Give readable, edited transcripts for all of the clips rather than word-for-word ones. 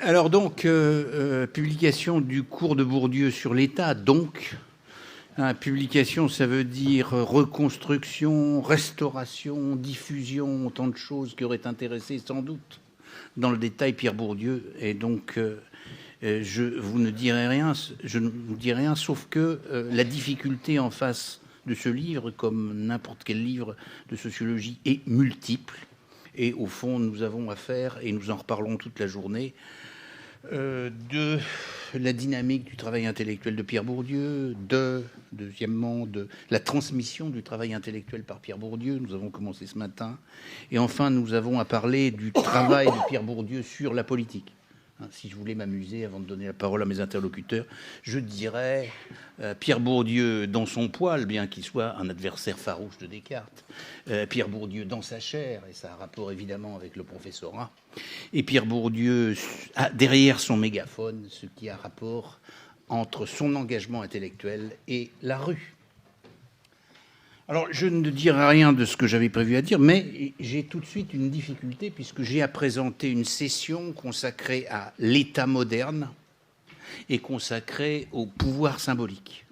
Alors donc, publication du cours de Bourdieu sur l'État, donc. Publication, ça veut dire reconstruction, restauration, diffusion, autant de choses qui auraient intéressé sans doute dans le détail Pierre Bourdieu. Et donc, je ne vous dirai rien, sauf que la difficulté en face de ce livre, comme n'importe quel livre de sociologie, est multiple. Et au fond, nous avons affaire, et nous en reparlons toute la journée, de la dynamique du travail intellectuel de Pierre Bourdieu, deuxièmement, de la transmission du travail intellectuel par Pierre Bourdieu. Nous avons commencé ce matin. Et enfin, nous avons à parler du travail de Pierre Bourdieu sur la politique. Si je voulais m'amuser avant de donner la parole à mes interlocuteurs, je dirais Pierre Bourdieu dans son poil, bien qu'il soit un adversaire farouche de Descartes, Pierre Bourdieu dans sa chair, et ça a un rapport évidemment avec le professorat, et Pierre Bourdieu derrière son mégaphone, ce qui a rapport entre son engagement intellectuel et la rue. Alors, je ne dirai rien de ce que j'avais prévu à dire, mais j'ai tout de suite une difficulté puisque j'ai à présenter une session consacrée à l'État moderne et consacrée au pouvoir symbolique.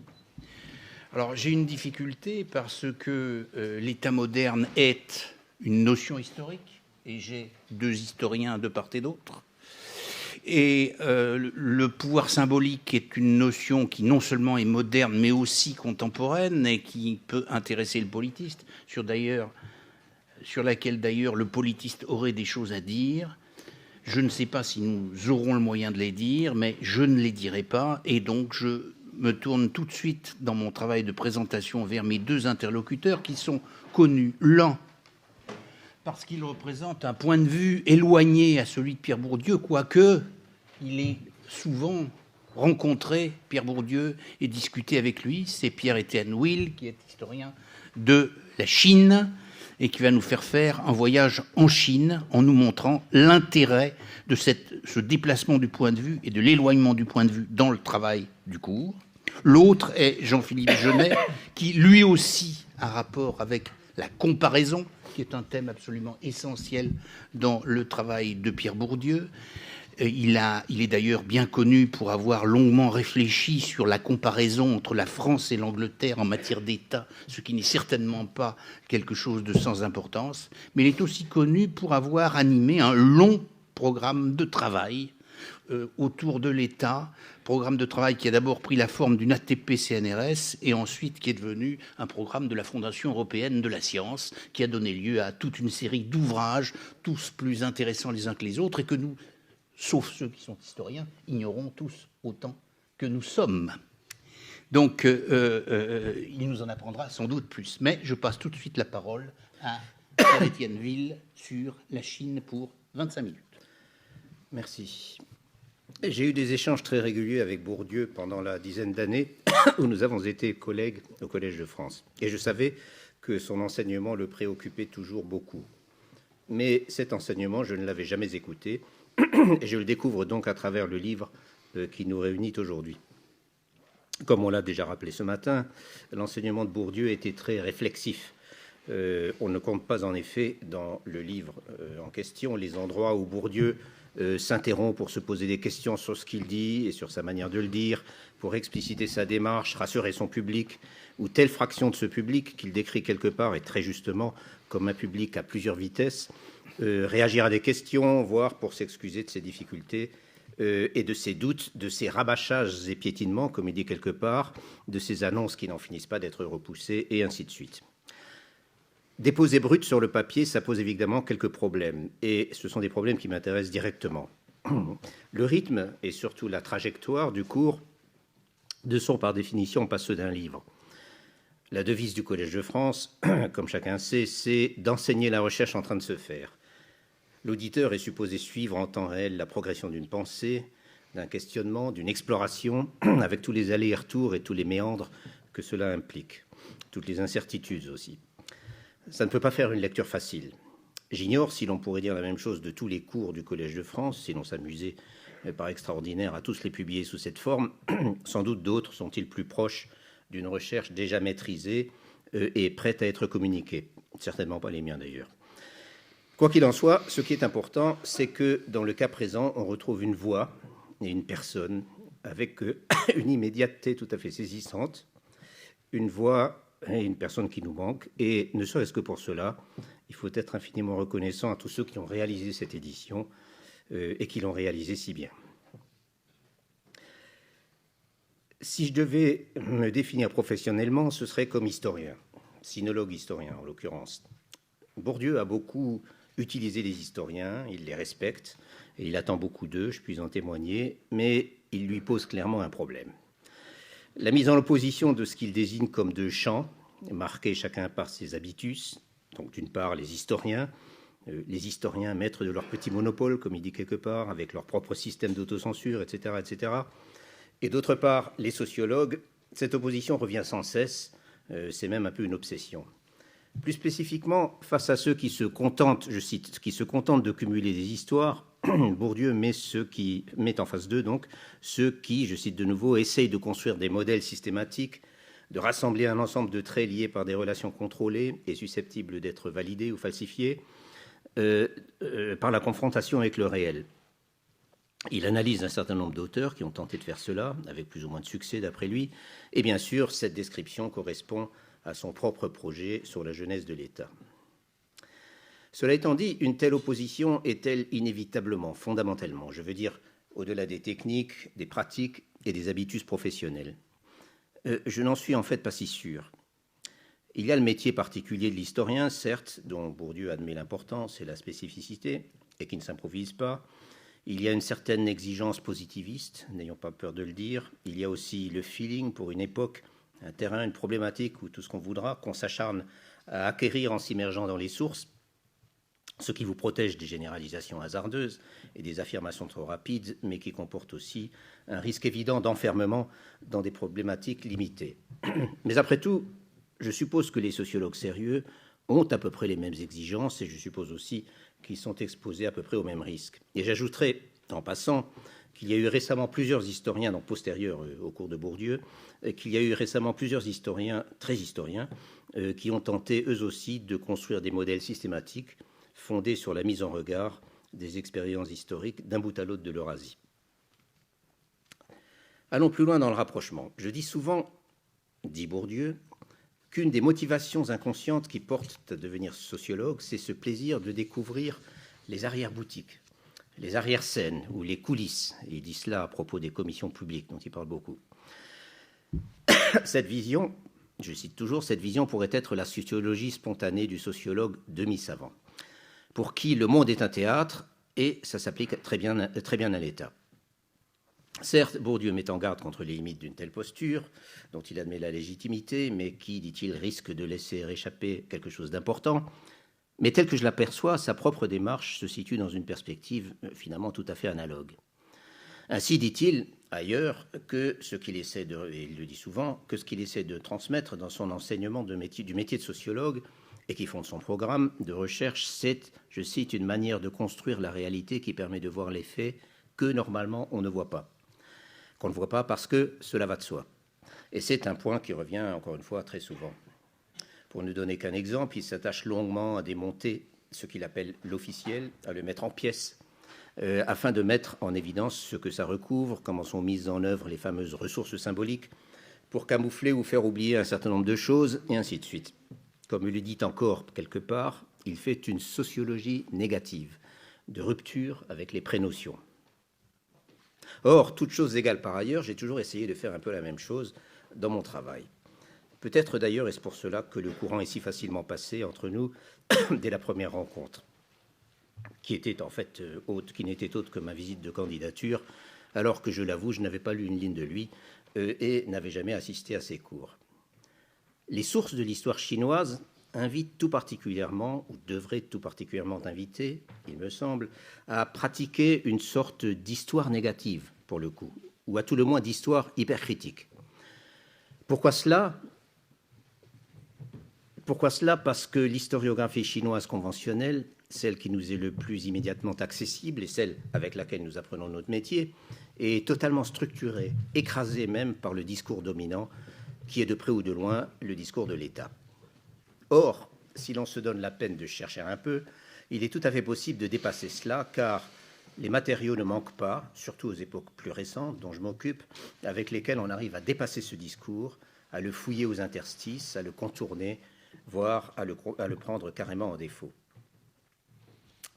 Alors, j'ai une difficulté parce que l'État moderne est une notion historique et j'ai deux historiens de part et d'autre. Et le pouvoir symbolique est une notion qui non seulement est moderne, mais aussi contemporaine et qui peut intéresser le politiste, sur laquelle d'ailleurs le politiste aurait des choses à dire. Je ne sais pas si nous aurons le moyen de les dire, mais je ne les dirai pas. Et donc je me tourne tout de suite dans mon travail de présentation vers mes deux interlocuteurs qui sont connus. L'un, parce qu'il représente un point de vue éloigné à celui de Pierre Bourdieu, quoique il est souvent rencontré Pierre Bourdieu et discuté avec lui. C'est Pierre-Étienne Will, qui est historien de la Chine et qui va nous faire un voyage en Chine en nous montrant l'intérêt de ce déplacement du point de vue et de l'éloignement du point de vue dans le travail du cours. L'autre est Jean-Philippe Genet, qui lui aussi a rapport avec la comparaison, qui est un thème absolument essentiel dans le travail de Pierre Bourdieu. Il est d'ailleurs bien connu pour avoir longuement réfléchi sur la comparaison entre la France et l'Angleterre en matière d'État, ce qui n'est certainement pas quelque chose de sans importance. Mais il est aussi connu pour avoir animé un long programme de travail autour de l'État, programme de travail qui a d'abord pris la forme d'une ATP-CNRS et ensuite qui est devenu un programme de la Fondation européenne de la science, qui a donné lieu à toute une série d'ouvrages, tous plus intéressants les uns que les autres, et que nous, sauf ceux qui sont historiens, ignorons tous autant que nous sommes. Donc, il nous en apprendra sans doute plus. Mais je passe tout de suite la parole à Pierre-Étienne Will sur la Chine pour 25 minutes. Merci. J'ai eu des échanges très réguliers avec Bourdieu pendant la dizaine d'années où nous avons été collègues au Collège de France. Et je savais que son enseignement le préoccupait toujours beaucoup. Mais cet enseignement, je ne l'avais jamais écouté. Et je le découvre donc à travers le livre qui nous réunit aujourd'hui. Comme on l'a déjà rappelé ce matin, l'enseignement de Bourdieu était très réflexif. On ne compte pas en effet dans le livre en question les endroits où Bourdieu s'interrompt pour se poser des questions sur ce qu'il dit et sur sa manière de le dire, pour expliciter sa démarche, rassurer son public, ou telle fraction de ce public qu'il décrit quelque part, et très justement, comme un public à plusieurs vitesses, réagir à des questions, voire pour s'excuser de ses difficultés et de ses doutes, de ses rabâchages et piétinements, comme il dit quelque part, de ses annonces qui n'en finissent pas d'être repoussées, et ainsi de suite. Déposer brut sur le papier, ça pose évidemment quelques problèmes, et ce sont des problèmes qui m'intéressent directement. Le rythme et surtout la trajectoire du cours ne sont par définition pas ceux d'un livre. La devise du Collège de France, comme chacun sait, c'est d'enseigner la recherche en train de se faire. L'auditeur est supposé suivre en temps réel la progression d'une pensée, d'un questionnement, d'une exploration, avec tous les allers-retours et tous les méandres que cela implique, toutes les incertitudes aussi. Ça ne peut pas faire une lecture facile. J'ignore si l'on pourrait dire la même chose de tous les cours du Collège de France, si l'on s'amusait par extraordinaire à tous les publier sous cette forme. Sans doute d'autres sont-ils plus proches d'une recherche déjà maîtrisée et prête à être communiquée. Certainement pas les miens d'ailleurs. Quoi qu'il en soit, ce qui est important, c'est que dans le cas présent, on retrouve une voix et une personne avec une immédiateté tout à fait saisissante, une voix et une personne qui nous manque, et ne serait-ce que pour cela, il faut être infiniment reconnaissant à tous ceux qui ont réalisé cette édition et qui l'ont réalisée si bien. Si je devais me définir professionnellement, ce serait comme historien, sinologue-historien en l'occurrence. Bourdieu a beaucoup utilisé les historiens, il les respecte, et il attend beaucoup d'eux, je puis en témoigner, mais il lui pose clairement un problème. La mise en opposition de ce qu'il désigne comme deux champs, marqués chacun par ses habitus, donc d'une part les historiens maîtres de leur petit monopole, comme il dit quelque part, avec leur propre système d'autocensure, etc., etc., et d'autre part les sociologues, cette opposition revient sans cesse, c'est même un peu une obsession. Plus spécifiquement, face à ceux qui se contentent, je cite, qui se contentent de cumuler des histoires, Bourdieu met en face d'eux donc ceux qui, je cite de nouveau, essayent de construire des modèles systématiques, de rassembler un ensemble de traits liés par des relations contrôlées et susceptibles d'être validées ou falsifiées par la confrontation avec le réel. Il analyse un certain nombre d'auteurs qui ont tenté de faire cela, avec plus ou moins de succès d'après lui, et bien sûr, cette description correspond à son propre projet sur la jeunesse de l'État. Cela étant dit, une telle opposition est-elle inévitablement, fondamentalement, je veux dire, au-delà des techniques, des pratiques et des habitus professionnels? Je n'en suis en fait pas si sûr. Il y a le métier particulier de l'historien, certes, dont Bourdieu admet l'importance et la spécificité, et qui ne s'improvise pas. Il y a une certaine exigence positiviste, n'ayons pas peur de le dire. Il y a aussi le feeling pour une époque, un terrain, une problématique ou tout ce qu'on voudra, qu'on s'acharne à acquérir en s'immergeant dans les sources, ce qui vous protège des généralisations hasardeuses et des affirmations trop rapides, mais qui comporte aussi un risque évident d'enfermement dans des problématiques limitées. Mais après tout, je suppose que les sociologues sérieux ont à peu près les mêmes exigences et je suppose aussi qu'ils sont exposés à peu près aux mêmes risques. Et j'ajouterai, en passant, qu'il y a eu récemment plusieurs historiens, donc postérieurs au cours de Bourdieu, qu'il y a eu récemment plusieurs historiens, très historiens, qui ont tenté eux aussi de construire des modèles systématiques fondés sur la mise en regard des expériences historiques d'un bout à l'autre de l'Eurasie. Allons plus loin dans le rapprochement. Je dis souvent, dit Bourdieu, qu'une des motivations inconscientes qui portent à devenir sociologue, c'est ce plaisir de découvrir les arrière-boutiques, les arrière-scènes ou les coulisses. Et il dit cela à propos des commissions publiques, dont il parle beaucoup. Cette vision, je cite toujours, cette vision pourrait être la sociologie spontanée du sociologue demi-savant, pour qui le monde est un théâtre et ça s'applique très bien à l'État. Certes, Bourdieu met en garde contre les limites d'une telle posture, dont il admet la légitimité, mais qui, dit-il, risque de laisser échapper quelque chose d'important. Mais tel que je l'aperçois, sa propre démarche se situe dans une perspective finalement tout à fait analogue. Ainsi, dit-il, ailleurs, que ce qu'il essaie de, et il le dit souvent, que ce qu'il essaie de transmettre dans son enseignement du métier de sociologue et qui fonde son programme de recherche, c'est, je cite, une manière de construire la réalité qui permet de voir les faits que normalement on ne voit pas. Qu'on ne voit pas parce que cela va de soi. Et c'est un point qui revient, encore une fois, très souvent. Pour ne donner qu'un exemple, il s'attache longuement à démonter ce qu'il appelle l'officiel, à le mettre en pièces, afin de mettre en évidence ce que ça recouvre, comment sont mises en œuvre les fameuses ressources symboliques, pour camoufler ou faire oublier un certain nombre de choses, et ainsi de suite. Comme il le dit encore quelque part, il fait une sociologie négative, de rupture avec les prénotions. Or, toutes choses égales par ailleurs, j'ai toujours essayé de faire un peu la même chose dans mon travail. Peut-être d'ailleurs est-ce pour cela que le courant est si facilement passé entre nous dès la première rencontre, qui était en fait qui n'était autre que ma visite de candidature, alors que, je l'avoue, je n'avais pas lu une ligne de lui et n'avais jamais assisté à ses cours. Les sources de l'histoire chinoise invitent tout particulièrement, ou devraient tout particulièrement inviter, il me semble, à pratiquer une sorte d'histoire négative, pour le coup, ou à tout le moins d'histoire hypercritique. Pourquoi cela ? Parce que l'historiographie chinoise conventionnelle, celle qui nous est le plus immédiatement accessible et celle avec laquelle nous apprenons notre métier, est totalement structurée, écrasée même par le discours dominant, qui est de près ou de loin le discours de l'État. Or, si l'on se donne la peine de chercher un peu, il est tout à fait possible de dépasser cela, car les matériaux ne manquent pas, surtout aux époques plus récentes dont je m'occupe, avec lesquels on arrive à dépasser ce discours, à le fouiller aux interstices, à le contourner, voire à le prendre carrément en défaut.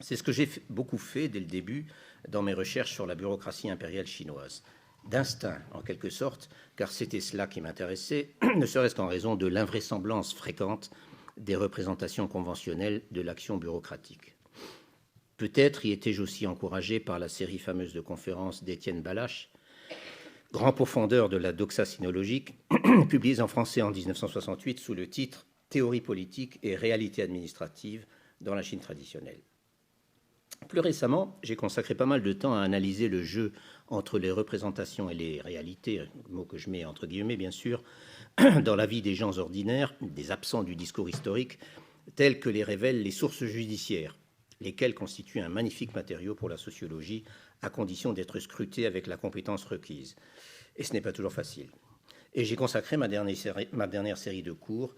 C'est ce que j'ai beaucoup fait dès le début dans mes recherches sur la bureaucratie impériale chinoise. D'instinct, en quelque sorte, car c'était cela qui m'intéressait, ne serait-ce qu'en raison de l'invraisemblance fréquente des représentations conventionnelles de l'action bureaucratique. Peut-être y étais-je aussi encouragé par la série fameuse de conférences d'Étienne Balache, grand pourfendeur de la doxa sinologique, publiée en français en 1968 sous le titre « Théorie politique et réalité administrative dans la Chine traditionnelle ». Plus récemment, j'ai consacré pas mal de temps à analyser le jeu entre les représentations et les réalités, mot que je mets entre guillemets bien sûr, dans la vie des gens ordinaires, des absents du discours historique, tels que les révèlent les sources judiciaires, lesquelles constituent un magnifique matériau pour la sociologie, à condition d'être scrutés avec la compétence requise. Et ce n'est pas toujours facile. Et j'ai consacré ma dernière série de cours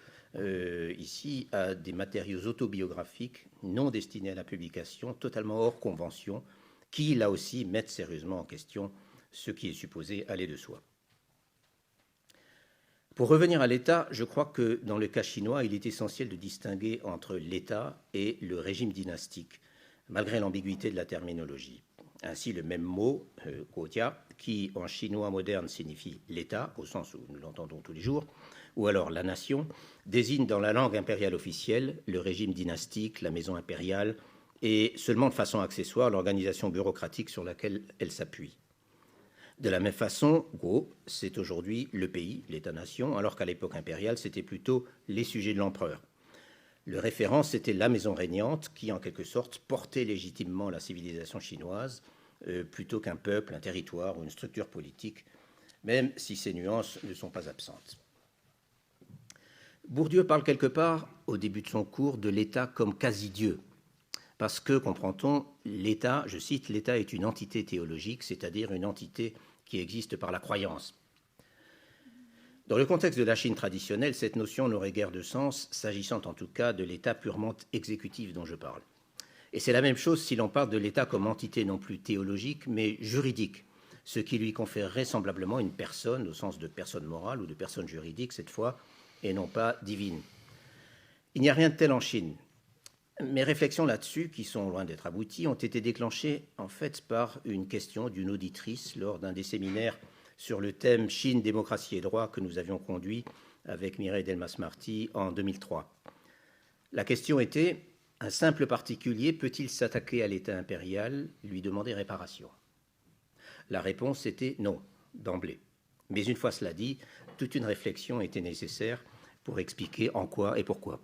ici à des matériaux autobiographiques non destinés à la publication, totalement hors convention, qui, là aussi, mettent sérieusement en question ce qui est supposé aller de soi. Pour revenir à l'État, je crois que dans le cas chinois, il est essentiel de distinguer entre l'État et le régime dynastique, malgré l'ambiguïté de la terminologie. Ainsi, le même mot, guojia, qui en chinois moderne signifie l'État, au sens où nous l'entendons tous les jours, ou alors la nation, désigne dans la langue impériale officielle le régime dynastique, la maison impériale, et seulement de façon accessoire l'organisation bureaucratique sur laquelle elle s'appuie. De la même façon, Guo, c'est aujourd'hui le pays, l'État-nation, alors qu'à l'époque impériale, c'était plutôt les sujets de l'empereur. Le référent, c'était la maison régnante qui, en quelque sorte, portait légitimement la civilisation chinoise, plutôt qu'un peuple, un territoire ou une structure politique, même si ces nuances ne sont pas absentes. Bourdieu parle quelque part, au début de son cours, de l'État comme quasi-dieu, parce que, comprend-on, l'État, je cite, l'État est une entité théologique, c'est-à-dire une entité qui existe par la croyance. Dans le contexte de la Chine traditionnelle, cette notion n'aurait guère de sens, s'agissant en tout cas de l'État purement exécutif dont je parle. Et c'est la même chose si l'on parle de l'État comme entité non plus théologique, mais juridique, ce qui lui conférerait semblablement une personne, au sens de personne morale ou de personne juridique cette fois, et non pas divine. Il n'y a rien de tel en Chine. Mes réflexions là-dessus, qui sont loin d'être abouties, ont été déclenchées en fait par une question d'une auditrice lors d'un des séminaires sur le thème Chine, démocratie et droit que nous avions conduit avec Mireille Delmas-Marty en 2003. La question était: un simple particulier peut-il s'attaquer à l'État impérial, lui demander réparation? La réponse était non, d'emblée. Mais une fois cela dit, toute une réflexion était nécessaire pour expliquer en quoi et pourquoi.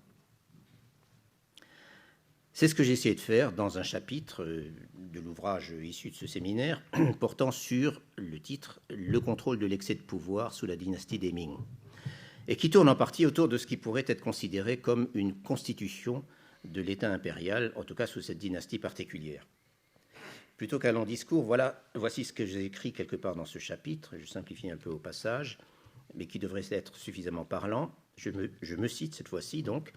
C'est ce que j'ai essayé de faire dans un chapitre de l'ouvrage issu de ce séminaire portant sur le titre « Le contrôle de l'excès de pouvoir sous la dynastie des Ming » et qui tourne en partie autour de ce qui pourrait être considéré comme une constitution de l'État impérial, en tout cas sous cette dynastie particulière. Plutôt qu'un long discours, voici ce que j'ai écrit quelque part dans ce chapitre, je simplifie un peu au passage, mais qui devrait être suffisamment parlant. Je me cite cette fois-ci donc.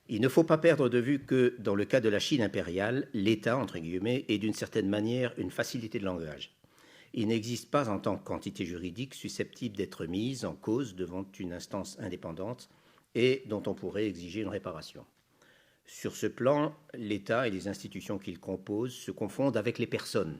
Il ne faut pas perdre de vue que, dans le cas de la Chine impériale, l'État, entre guillemets, est d'une certaine manière une facilité de langage. Il n'existe pas en tant qu'entité juridique susceptible d'être mise en cause devant une instance indépendante et dont on pourrait exiger une réparation. Sur ce plan, l'État et les institutions qu'il compose se confondent avec les personnes.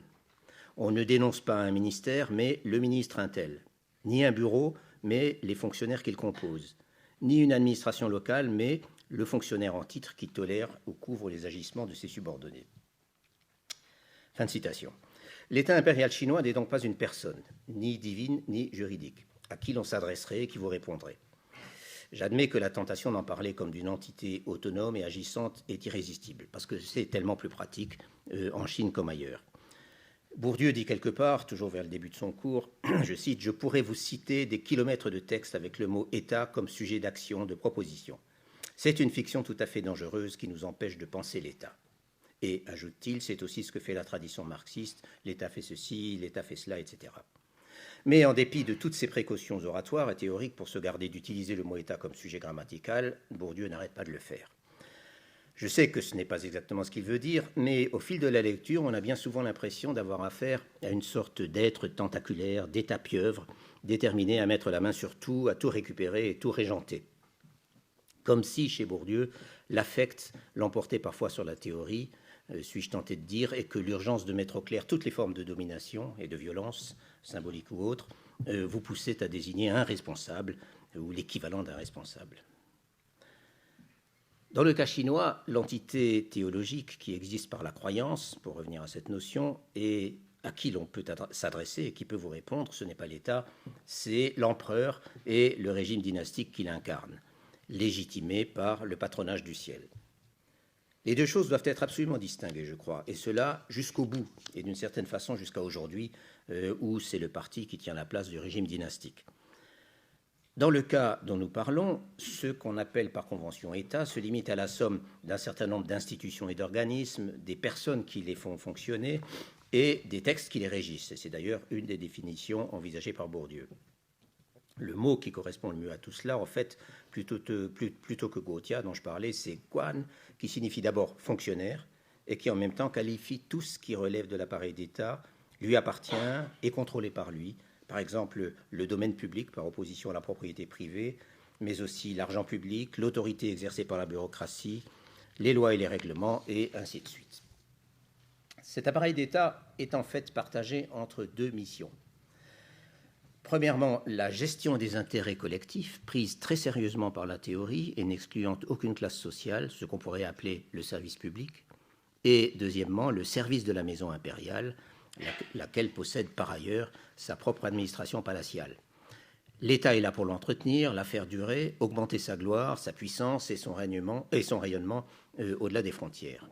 On ne dénonce pas un ministère, mais le ministre un tel, ni un bureau, mais les fonctionnaires qu'il compose, ni une administration locale, mais le fonctionnaire en titre qui tolère ou couvre les agissements de ses subordonnés. Fin de citation. L'État impérial chinois n'est donc pas une personne, ni divine ni juridique, à qui l'on s'adresserait et qui vous répondrait. J'admets que la tentation d'en parler comme d'une entité autonome et agissante est irrésistible, parce que c'est tellement plus pratique en Chine comme ailleurs. Bourdieu dit quelque part, toujours vers le début de son cours, je cite, « Je pourrais vous citer des kilomètres de texte avec le mot État comme sujet d'action, de proposition. C'est une fiction tout à fait dangereuse qui nous empêche de penser l'État. Et, ajoute-t-il, c'est aussi ce que fait la tradition marxiste, l'État fait ceci, l'État fait cela, etc. Mais en dépit de toutes ces précautions oratoires et théoriques pour se garder d'utiliser le mot État comme sujet grammatical, Bourdieu n'arrête pas de le faire. Je sais que ce n'est pas exactement ce qu'il veut dire, mais au fil de la lecture, on a bien souvent l'impression d'avoir affaire à une sorte d'être tentaculaire, d'état-pieuvre, déterminé à mettre la main sur tout, à tout récupérer et tout régenter. Comme si, chez Bourdieu, l'affect l'emportait parfois sur la théorie, suis-je tenté de dire, et que l'urgence de mettre au clair toutes les formes de domination et de violence, symbolique ou autre, vous poussait à désigner un responsable ou l'équivalent d'un responsable. Dans le cas chinois, l'entité théologique qui existe par la croyance, pour revenir à cette notion, et à qui l'on peut s'adresser et qui peut vous répondre, ce n'est pas l'État, c'est l'empereur et le régime dynastique qu'il incarne, légitimé par le patronage du ciel. Les deux choses doivent être absolument distinguées, je crois, et cela jusqu'au bout, et d'une certaine façon jusqu'à aujourd'hui, où c'est le parti qui tient la place du régime dynastique. Dans le cas dont nous parlons, ce qu'on appelle par convention État se limite à la somme d'un certain nombre d'institutions et d'organismes, des personnes qui les font fonctionner et des textes qui les régissent. Et c'est d'ailleurs une des définitions envisagées par Bourdieu. Le mot qui correspond le mieux à tout cela, en fait, plutôt que Guotia, dont je parlais, c'est Quan, qui signifie d'abord fonctionnaire et qui en même temps qualifie tout ce qui relève de l'appareil d'État, lui appartient, est contrôlé par lui. Par exemple, le domaine public par opposition à la propriété privée, mais aussi l'argent public, l'autorité exercée par la bureaucratie, les lois et les règlements, et ainsi de suite. Cet appareil d'État est en fait partagé entre deux missions. Premièrement, la gestion des intérêts collectifs, prise très sérieusement par la théorie et n'excluant aucune classe sociale, ce qu'on pourrait appeler le service public. Et deuxièmement, le service de la maison impériale, laquelle possède par ailleurs sa propre administration palatiale. L'État est là pour l'entretenir, la faire durer, augmenter sa gloire, sa puissance et son rayonnement au-delà des frontières.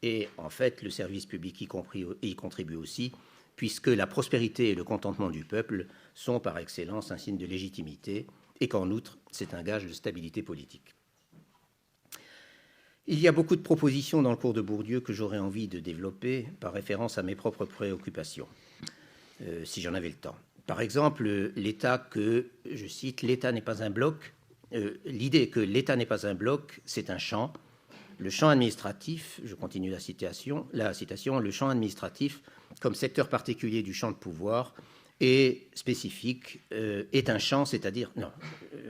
Et en fait, le service public y contribue aussi, puisque la prospérité et le contentement du peuple sont par excellence un signe de légitimité, et qu'en outre, c'est un gage de stabilité politique. Il y a beaucoup de propositions dans le cours de Bourdieu que j'aurais envie de développer par référence à mes propres préoccupations, si j'en avais le temps. Par exemple, l'État que, je cite, l'État n'est pas un bloc. L'idée que l'État n'est pas un bloc, c'est un champ. Le champ administratif, je continue la citation, le champ administratif, comme secteur particulier du champ de pouvoir, est spécifique, est un champ, c'est-à-dire,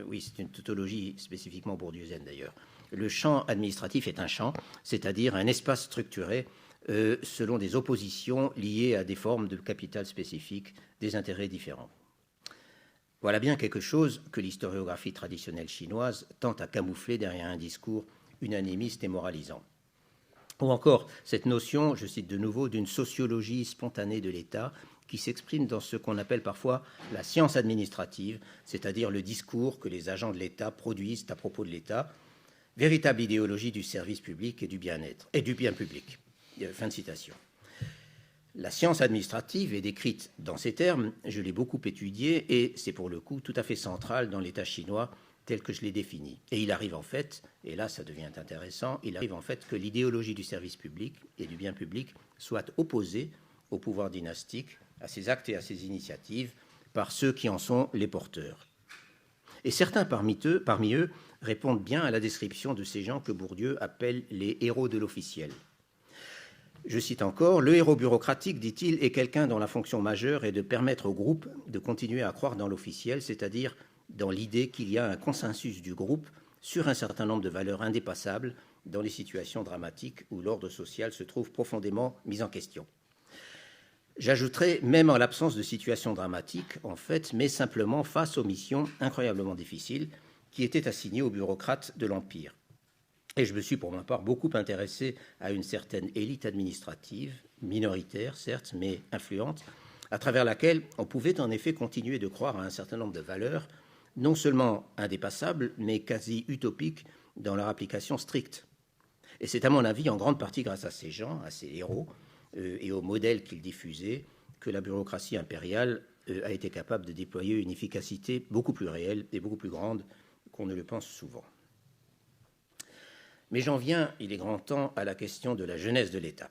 oui, c'est une tautologie spécifiquement bourdieusienne d'ailleurs. Le champ administratif est un champ, c'est-à-dire un espace structuré selon des oppositions liées à des formes de capital spécifiques, des intérêts différents. Voilà bien quelque chose que l'historiographie traditionnelle chinoise tente à camoufler derrière un discours unanimiste et moralisant. Ou encore cette notion, je cite de nouveau, d'une sociologie spontanée de l'État qui s'exprime dans ce qu'on appelle parfois la science administrative, c'est-à-dire le discours que les agents de l'État produisent à propos de l'État, véritable idéologie du service public et du bien-être, et du bien public. Fin de citation. La science administrative est décrite dans ces termes, je l'ai beaucoup étudiée, et c'est pour le coup tout à fait central dans l'État chinois tel que je l'ai défini. Et il arrive en fait, et là ça devient intéressant, il arrive en fait que l'idéologie du service public et du bien public soit opposée au pouvoir dynastique, à ses actes et à ses initiatives, par ceux qui en sont les porteurs. Et certains parmi eux répondent bien à la description de ces gens que Bourdieu appelle les héros de l'officiel. Je cite encore, « Le héros bureaucratique, dit-il, est quelqu'un dont la fonction majeure est de permettre au groupe de continuer à croire dans l'officiel, c'est-à-dire dans l'idée qu'il y a un consensus du groupe sur un certain nombre de valeurs indépassables dans les situations dramatiques où l'ordre social se trouve profondément mis en question. » J'ajouterai, même en l'absence de situations dramatiques, en fait, mais simplement face aux missions incroyablement difficiles qui étaient assignées aux bureaucrates de l'Empire. Et je me suis pour ma part beaucoup intéressé à une certaine élite administrative, minoritaire certes, mais influente, à travers laquelle on pouvait en effet continuer de croire à un certain nombre de valeurs, non seulement indépassables, mais quasi utopiques dans leur application stricte. Et c'est à mon avis en grande partie grâce à ces gens, à ces héros, et au modèle qu'ils diffusaient, que la bureaucratie impériale a été capable de déployer une efficacité beaucoup plus réelle et beaucoup plus grande qu'on ne le pense souvent. Mais j'en viens, il est grand temps, à la question de la jeunesse de l'État.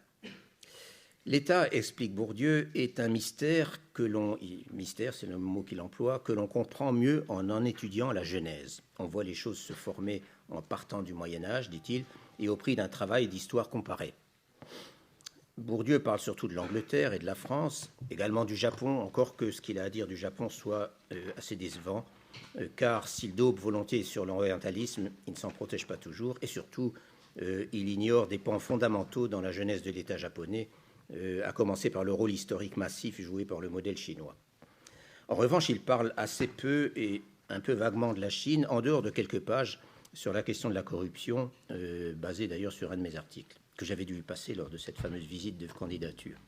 L'État, explique Bourdieu, est un mystère mystère, c'est le mot qu'il emploie, que l'on comprend mieux en étudiant la Genèse. On voit les choses se former en partant du Moyen-Âge, dit-il, et au prix d'un travail d'histoire comparée. Bourdieu parle surtout de l'Angleterre et de la France, également du Japon, encore que ce qu'il a à dire du Japon soit assez décevant, car s'il daube volontiers sur l'orientalisme, il ne s'en protège pas toujours, et surtout, il ignore des pans fondamentaux dans la genèse de l'État japonais, à commencer par le rôle historique massif joué par le modèle chinois. En revanche, il parle assez peu et un peu vaguement de la Chine, en dehors de quelques pages sur la question de la corruption, basée d'ailleurs sur un de mes articles, que j'avais dû passer lors de cette fameuse visite de candidature.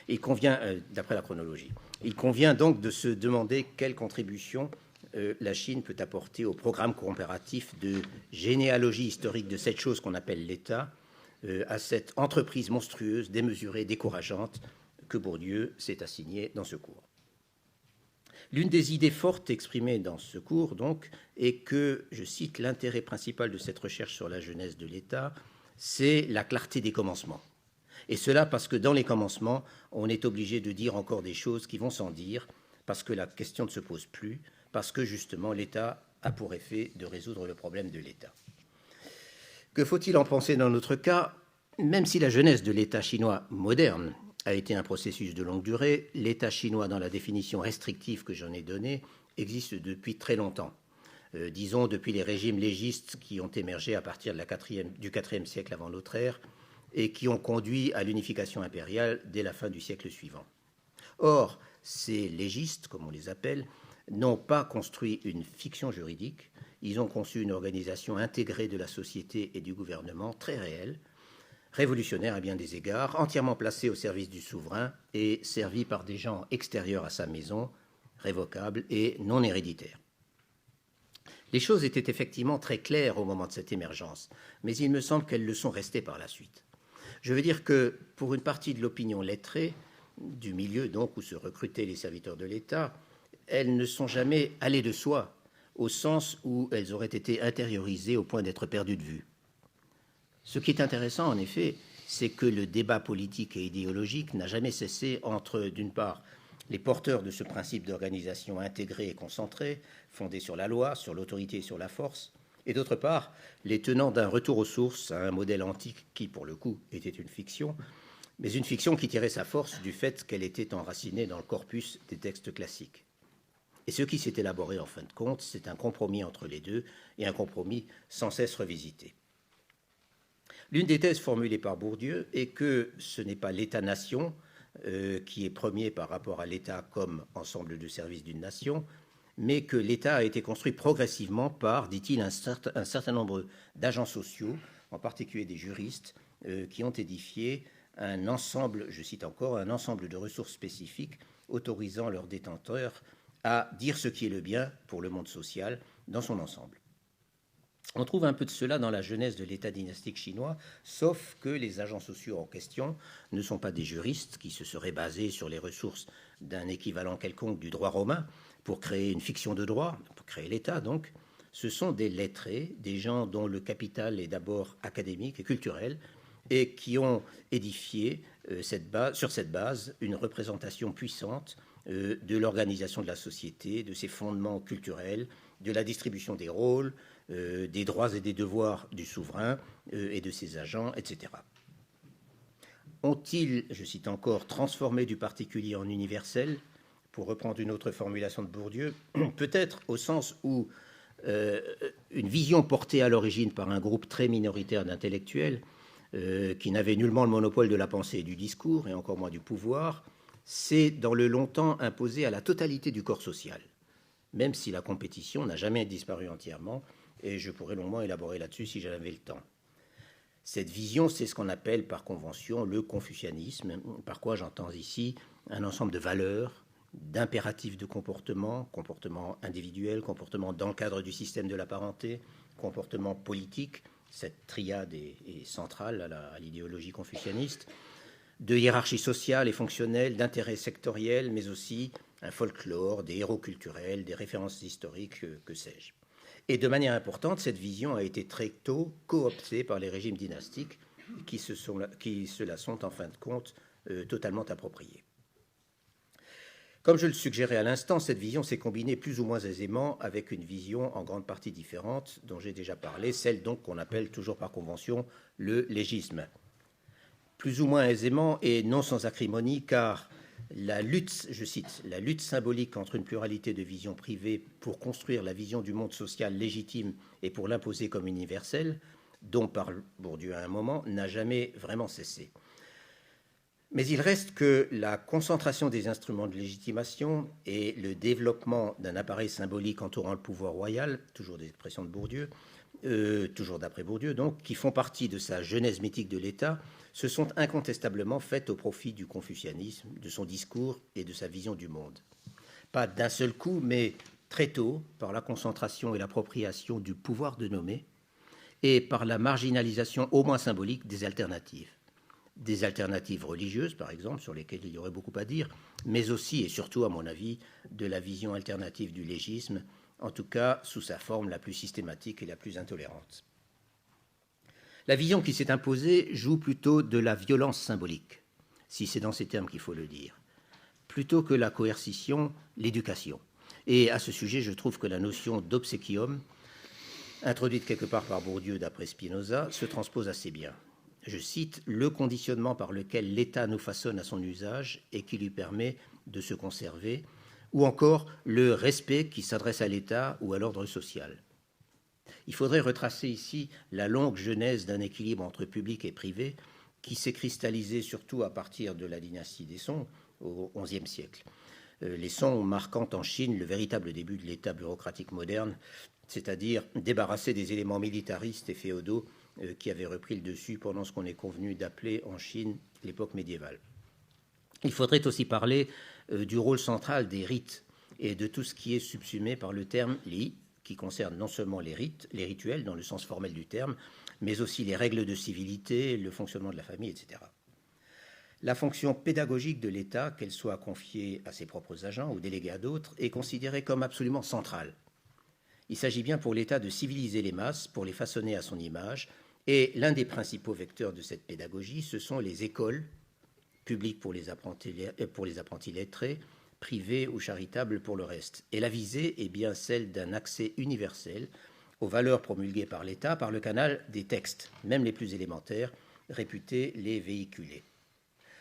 Il convient, d'après la chronologie, il convient donc de se demander quelle contribution la Chine peut apporter au programme comparatif de généalogie historique de cette chose qu'on appelle l'État, à cette entreprise monstrueuse, démesurée, décourageante que Bourdieu s'est assigné dans ce cours. L'une des idées fortes exprimées dans ce cours, donc, est que, je cite, l'intérêt principal de cette recherche sur la genèse de l'État, c'est la clarté des commencements. Et cela parce que dans les commencements, on est obligé de dire encore des choses qui vont sans dire, parce que la question ne se pose plus, parce que justement l'État a pour effet de résoudre le problème de l'État. Que faut-il en penser dans notre cas? Même si la genèse de l'État chinois moderne a été un processus de longue durée, l'État chinois, dans la définition restrictive que j'en ai donnée, existe depuis très longtemps. Disons depuis les régimes légistes qui ont émergé à partir de du IVe siècle avant notre ère et qui ont conduit à l'unification impériale dès la fin du siècle suivant. Or, ces légistes, comme on les appelle, n'ont pas construit une fiction juridique, ils ont conçu une organisation intégrée de la société et du gouvernement très réelle, révolutionnaire à bien des égards, entièrement placée au service du souverain et servie par des gens extérieurs à sa maison, révocables et non héréditaires. Les choses étaient effectivement très claires au moment de cette émergence, mais il me semble qu'elles le sont restées par la suite. Je veux dire que pour une partie de l'opinion lettrée, du milieu donc où se recrutaient les serviteurs de l'État, elles ne sont jamais allées de soi, au sens où elles auraient été intériorisées au point d'être perdues de vue. Ce qui est intéressant, en effet, c'est que le débat politique et idéologique n'a jamais cessé entre, d'une part, les porteurs de ce principe d'organisation intégrée et concentrée, fondée sur la loi, sur l'autorité et sur la force, et d'autre part, les tenants d'un retour aux sources, à un modèle antique qui, pour le coup, était une fiction, mais une fiction qui tirait sa force du fait qu'elle était enracinée dans le corpus des textes classiques. Et ce qui s'est élaboré en fin de compte, c'est un compromis entre les deux, et un compromis sans cesse revisité. L'une des thèses formulées par Bourdieu est que ce n'est pas l'État-nation qui est premier par rapport à l'État comme ensemble de services d'une nation, mais que l'État a été construit progressivement par, dit-il, un certain nombre d'agents sociaux, en particulier des juristes, qui ont édifié un ensemble, je cite encore, un ensemble de ressources spécifiques autorisant leurs détenteurs à dire ce qui est le bien pour le monde social dans son ensemble. On trouve un peu de cela dans la genèse de l'État dynastique chinois, sauf que les agents sociaux en question ne sont pas des juristes qui se seraient basés sur les ressources d'un équivalent quelconque du droit romain pour créer une fiction de droit, pour créer l'État donc. Ce sont des lettrés, des gens dont le capital est d'abord académique et culturel, et qui ont édifié sur cette base une représentation puissante de l'organisation de la société, de ses fondements culturels, de la distribution des rôles, des droits et des devoirs du souverain et de ses agents, etc. Ont-ils, je cite encore, transformé du particulier en universel, pour reprendre une autre formulation de Bourdieu, peut-être au sens où une vision portée à l'origine par un groupe très minoritaire d'intellectuels qui n'avait nullement le monopole de la pensée et du discours, et encore moins du pouvoir, s'est dans le longtemps imposé à la totalité du corps social, même si la compétition n'a jamais disparu entièrement, et je pourrais longuement élaborer là-dessus si j'avais le temps. Cette vision, c'est ce qu'on appelle par convention le confucianisme, par quoi j'entends ici un ensemble de valeurs, d'impératifs de comportement, comportement individuel, comportement dans le cadre du système de la parenté, comportement politique, cette triade est centrale à l'idéologie confucianiste, de hiérarchie sociale et fonctionnelle, d'intérêts sectoriels, mais aussi un folklore, des héros culturels, des références historiques, que sais-je. Et de manière importante, cette vision a été très tôt cooptée par les régimes dynastiques qui se la sont en fin de compte totalement appropriée. Comme je le suggérais à l'instant, cette vision s'est combinée plus ou moins aisément avec une vision en grande partie différente dont j'ai déjà parlé, celle donc qu'on appelle toujours par convention le légisme. Plus ou moins aisément et non sans acrimonie, car la lutte, je cite, la lutte symbolique entre une pluralité de visions privées pour construire la vision du monde social légitime et pour l'imposer comme universelle, dont parle Bourdieu à un moment, n'a jamais vraiment cessé. Mais il reste que la concentration des instruments de légitimation et le développement d'un appareil symbolique entourant le pouvoir royal, toujours des expressions de Bourdieu, toujours d'après Bourdieu donc, qui font partie de sa genèse mythique de l'État, se sont incontestablement faites au profit du confucianisme, de son discours et de sa vision du monde. Pas d'un seul coup, mais très tôt, par la concentration et l'appropriation du pouvoir de nommer, et par la marginalisation au moins symbolique des alternatives. Des alternatives religieuses, par exemple, sur lesquelles il y aurait beaucoup à dire, mais aussi et surtout, à mon avis, de la vision alternative du légisme, en tout cas sous sa forme la plus systématique et la plus intolérante. La vision qui s'est imposée joue plutôt de la violence symbolique, si c'est dans ces termes qu'il faut le dire, plutôt que la coercition, l'éducation. Et à ce sujet, je trouve que la notion d'obséquium, introduite quelque part par Bourdieu d'après Spinoza, se transpose assez bien. Je cite, « le conditionnement par lequel l'État nous façonne à son usage et qui lui permet de se conserver », ou encore le respect qui s'adresse à l'État ou à l'ordre social. Il faudrait retracer ici la longue genèse d'un équilibre entre public et privé qui s'est cristallisé surtout à partir de la dynastie des Song au XIe siècle. Les Song marquant en Chine le véritable début de l'État bureaucratique moderne, c'est-à-dire débarrassé des éléments militaristes et féodaux qui avaient repris le dessus pendant ce qu'on est convenu d'appeler en Chine l'époque médiévale. Il faudrait aussi parler du rôle central des rites et de tout ce qui est subsumé par le terme « li », qui concerne non seulement les rites, les rituels dans le sens formel du terme, mais aussi les règles de civilité, le fonctionnement de la famille, etc. La fonction pédagogique de l'État, qu'elle soit confiée à ses propres agents ou déléguée à d'autres, est considérée comme absolument centrale. Il s'agit bien pour l'État de civiliser les masses, pour les façonner à son image, et l'un des principaux vecteurs de cette pédagogie, ce sont les écoles, publiques pour les apprentis lettrés, privées ou charitables pour le reste. Et la visée est bien celle d'un accès universel aux valeurs promulguées par l'État par le canal des textes, même les plus élémentaires, réputés les véhiculer.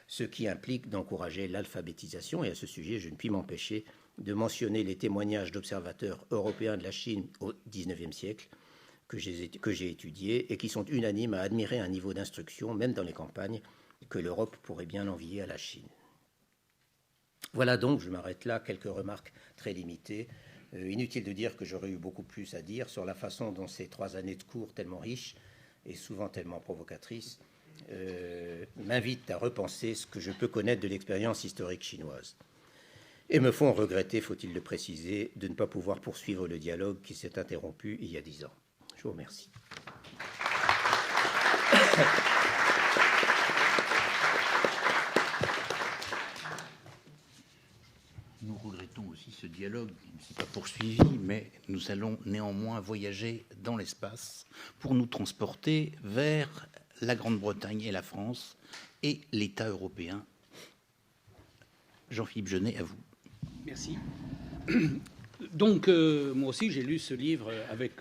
Ce qui implique d'encourager l'alphabétisation, et à ce sujet, je ne puis m'empêcher de mentionner les témoignages d'observateurs européens de la Chine au XIXe siècle, que j'ai étudiés et qui sont unanimes à admirer un niveau d'instruction, même dans les campagnes, que l'Europe pourrait bien envier à la Chine. Voilà donc, je m'arrête là, quelques remarques très limitées. Inutile de dire que j'aurais eu beaucoup plus à dire sur la façon dont ces 3 années de cours tellement riches et souvent tellement provocatrices m'invitent à repenser ce que je peux connaître de l'expérience historique chinoise. Et me font regretter, faut-il le préciser, de ne pas pouvoir poursuivre le dialogue qui s'est interrompu il y a 10 ans. Je vous remercie. Nous regrettons aussi ce dialogue qui ne s'est pas poursuivi, mais nous allons néanmoins voyager dans l'espace pour nous transporter vers la Grande-Bretagne et la France et l'État européen. Jean-Philippe Jeunet, à vous. Merci. Donc, moi aussi, j'ai lu ce livre avec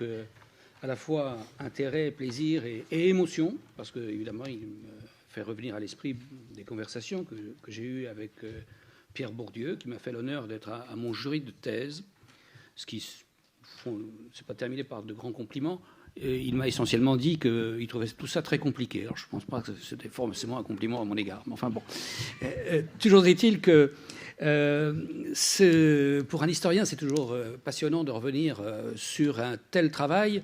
à la fois intérêt, plaisir et émotion, parce que, évidemment, il me fait revenir à l'esprit des conversations que j'ai eues avec Pierre Bourdieu, qui m'a fait l'honneur d'être à mon jury de thèse, ce qui, c'est pas terminé par de grands compliments. Et il m'a essentiellement dit qu'il trouvait tout ça très compliqué. Alors, je ne pense pas que c'était forcément un compliment à mon égard. Mais enfin, bon. Toujours est-il que pour un historien, c'est toujours passionnant de revenir sur un tel travail,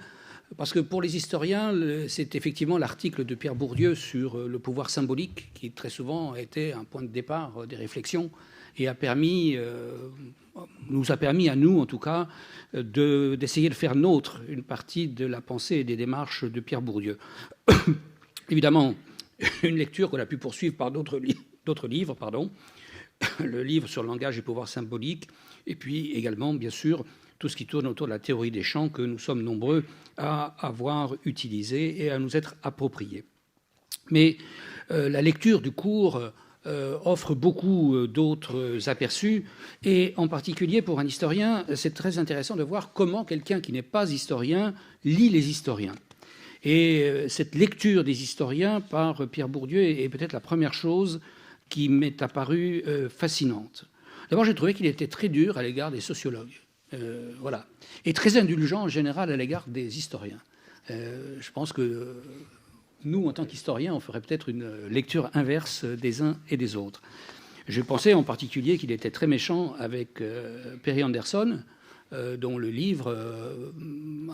parce que pour les historiens, c'est effectivement l'article de Pierre Bourdieu sur le pouvoir symbolique qui très souvent a été un point de départ des réflexions et nous a permis à nous, en tout cas, d'essayer de faire nôtre une partie de la pensée et des démarches de Pierre Bourdieu. Évidemment, une lecture qu'on a pu poursuivre par d'autres livres, le livre sur le langage et pouvoir symbolique, et puis également, bien sûr, tout ce qui tourne autour de la théorie des champs que nous sommes nombreux à avoir utilisé et à nous être appropriés. Mais la lecture du cours offre beaucoup d'autres aperçus. Et en particulier, pour un historien, c'est très intéressant de voir comment quelqu'un qui n'est pas historien lit les historiens. Et cette lecture des historiens par Pierre Bourdieu est peut-être la première chose qui m'est apparue fascinante. D'abord, j'ai trouvé qu'il était très dur à l'égard des sociologues. Voilà. Et très indulgent en général à l'égard des historiens. Je pense que nous, en tant qu'historiens, on ferait peut-être une lecture inverse des uns et des autres. Je pensais en particulier qu'il était très méchant avec Perry Anderson, dont le livre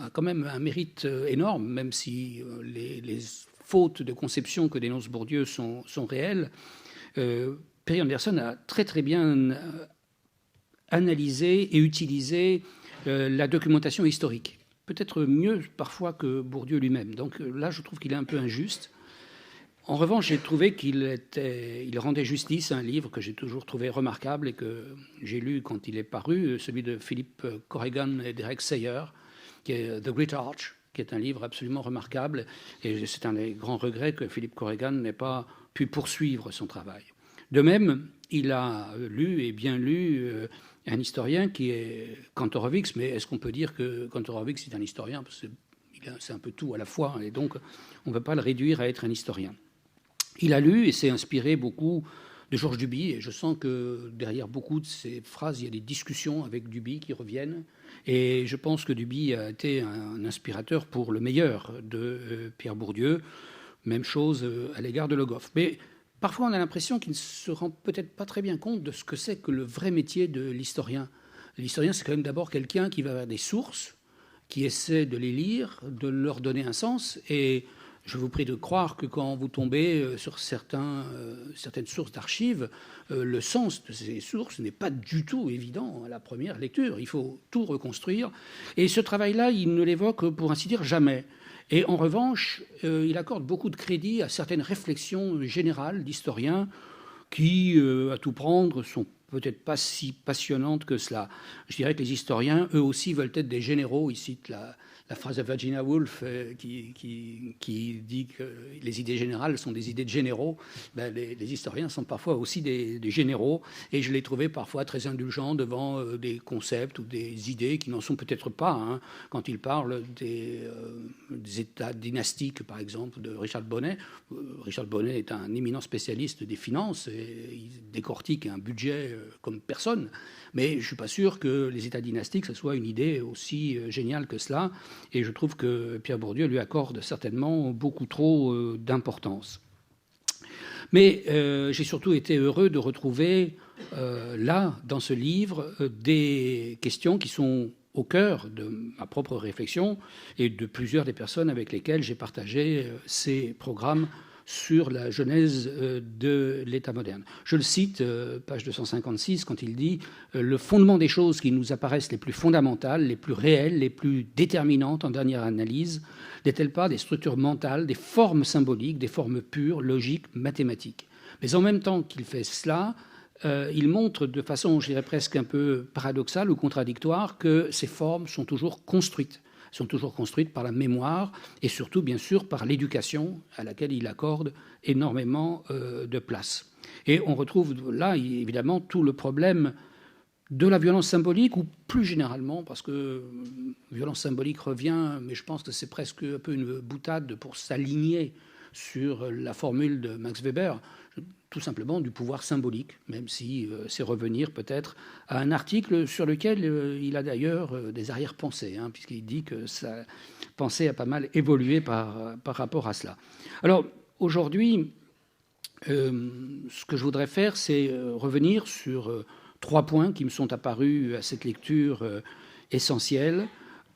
a quand même un mérite énorme, même si les fautes de conception que dénonce Bourdieu sont réelles. Perry Anderson a très très bien analysé et utilisé la documentation historique. Peut-être mieux parfois que Bourdieu lui-même. Donc là, je trouve qu'il est un peu injuste. En revanche, j'ai trouvé qu'il rendait justice à un livre que j'ai toujours trouvé remarquable et que j'ai lu quand il est paru, celui de Philip Corrigan et Derek Sayer, qui est The Great Arch, qui est un livre absolument remarquable. Et c'est un des grands regrets que Philip Corrigan n'ait pas pu poursuivre son travail. De même, il a lu et bien lu un historien qui est Kantorowicz, mais est-ce qu'on peut dire que Kantorowicz est un historien? Parce que c'est un peu tout à la fois, et donc on ne peut pas le réduire à être un historien. Il a lu et s'est inspiré beaucoup de Georges Duby, et je sens que derrière beaucoup de ces phrases, il y a des discussions avec Duby qui reviennent, et je pense que Duby a été un inspirateur pour le meilleur de Pierre Bourdieu. Même chose à l'égard de Le Goff. Mais parfois, on a l'impression qu'il ne se rend peut-être pas très bien compte de ce que c'est que le vrai métier de l'historien. L'historien, c'est quand même d'abord quelqu'un qui va vers des sources, qui essaie de les lire, de leur donner un sens. Et je vous prie de croire que quand vous tombez sur certaines sources d'archives, le sens de ces sources n'est pas du tout évident à la première lecture. Il faut tout reconstruire. Et ce travail-là, il ne l'évoque, pour ainsi dire, jamais. Et en revanche, il accorde beaucoup de crédit à certaines réflexions générales d'historiens qui, à tout prendre, sont peut-être pas si passionnantes que cela. Je dirais que les historiens, eux aussi, veulent être des généraux. Ils citent la phrase de Virginia Woolf qui dit que les idées générales sont des idées de généraux. Ben, les historiens sont parfois aussi des généraux, et je les trouvais parfois très indulgents devant des concepts ou des idées qui n'en sont peut-être pas. Hein, quand ils parlent des États dynastiques, par exemple, de Richard Bonnet. Richard Bonnet est un éminent spécialiste des finances, et il décortique un budget comme personne. Mais je ne suis pas sûr que les États dynastiques, ce soit une idée aussi géniale que cela. Et je trouve que Pierre Bourdieu lui accorde certainement beaucoup trop d'importance. Mais j'ai surtout été heureux de retrouver là, dans ce livre, des questions qui sont au cœur de ma propre réflexion et de plusieurs des personnes avec lesquelles j'ai partagé ces programmes sur la genèse de l'État moderne. Je le cite, page 256, quand il dit « Le fondement des choses qui nous apparaissent les plus fondamentales, les plus réelles, les plus déterminantes en dernière analyse, n'est-elle pas des structures mentales, des formes symboliques, des formes pures, logiques, mathématiques ?» Mais en même temps qu'il fait cela, il montre de façon, je dirais presque un peu paradoxale ou contradictoire, que ces formes sont toujours construites par la mémoire et surtout, bien sûr, par l'éducation à laquelle il accorde énormément de place. Et on retrouve là, évidemment, tout le problème de la violence symbolique, ou plus généralement, parce que violence symbolique revient, mais je pense que c'est presque un peu une boutade pour s'aligner sur la formule de Max Weber, tout simplement du pouvoir symbolique, même si c'est revenir peut-être à un article sur lequel il a d'ailleurs des arrière-pensées, hein, puisqu'il dit que sa pensée a pas mal évolué par rapport à cela. Alors, aujourd'hui, ce que je voudrais faire, c'est revenir sur 3 points qui me sont apparus à cette lecture essentielle.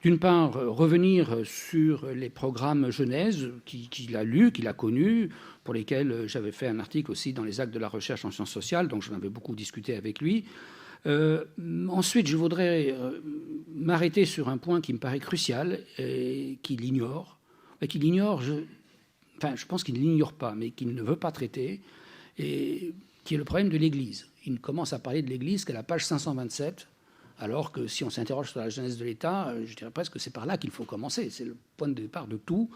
D'une part, revenir sur les programmes Genèse qu'il a lus, qu'il a connus, pour lesquels j'avais fait un article aussi dans les actes de la recherche en sciences sociales, donc j'en avais beaucoup discuté avec lui. Ensuite, je voudrais m'arrêter sur un point qui me paraît crucial et qu'il ignore. Je pense qu'il ne l'ignore pas, mais qu'il ne veut pas traiter, et qui est le problème de l'Église. Il ne commence à parler de l'Église qu'à la page 527, alors que si on s'interroge sur la genèse de l'État, je dirais presque que c'est par là qu'il faut commencer. C'est le point de départ de tout.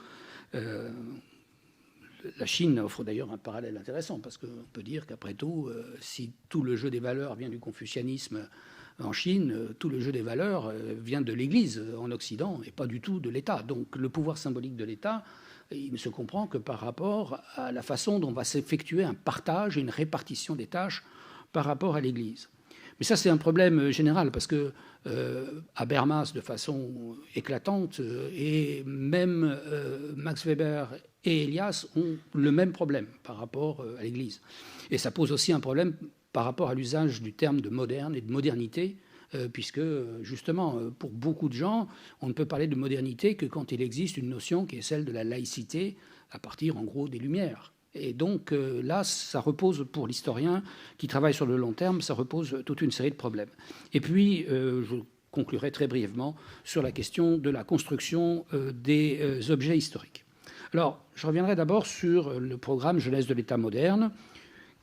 la Chine offre d'ailleurs un parallèle intéressant, parce qu'on peut dire qu'après tout, si tout le jeu des valeurs vient du confucianisme en Chine, tout le jeu des valeurs vient de l'Église en Occident et pas du tout de l'État. Donc le pouvoir symbolique de l'État, il ne se comprend que par rapport à la façon dont va s'effectuer un partage et une répartition des tâches par rapport à l'Église. Mais ça, c'est un problème général, parce que Habermas, de façon éclatante, et même Max Weber et Elias ont le même problème par rapport à l'Église. Et ça pose aussi un problème par rapport à l'usage du terme de moderne et de modernité, puisque, justement, pour beaucoup de gens, on ne peut parler de modernité que quand il existe une notion qui est celle de la laïcité, à partir, en gros, des Lumières. Et donc là, ça repose, pour l'historien qui travaille sur le long terme, ça repose toute une série de problèmes. Et puis, je conclurai très brièvement sur la question de la construction des objets historiques. Alors, je reviendrai d'abord sur le programme Jeunesse de l'État moderne,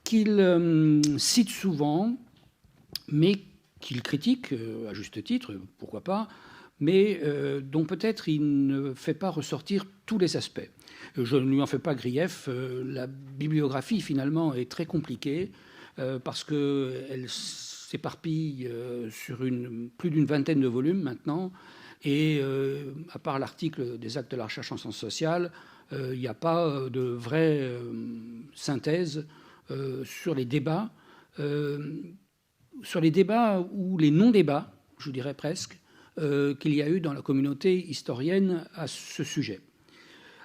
qu'il cite souvent, mais qu'il critique, à juste titre, pourquoi pas, mais dont peut-être il ne fait pas ressortir tous les aspects. Je ne lui en fais pas grief. La bibliographie, finalement, est très compliquée parce qu'elle s'éparpille sur plus d'une vingtaine de volumes maintenant. Et à part l'article des actes de la recherche en sciences sociales, il n'y a pas de vraie synthèse sur les débats ou les non-débats, je dirais presque, qu'il y a eu dans la communauté historienne à ce sujet.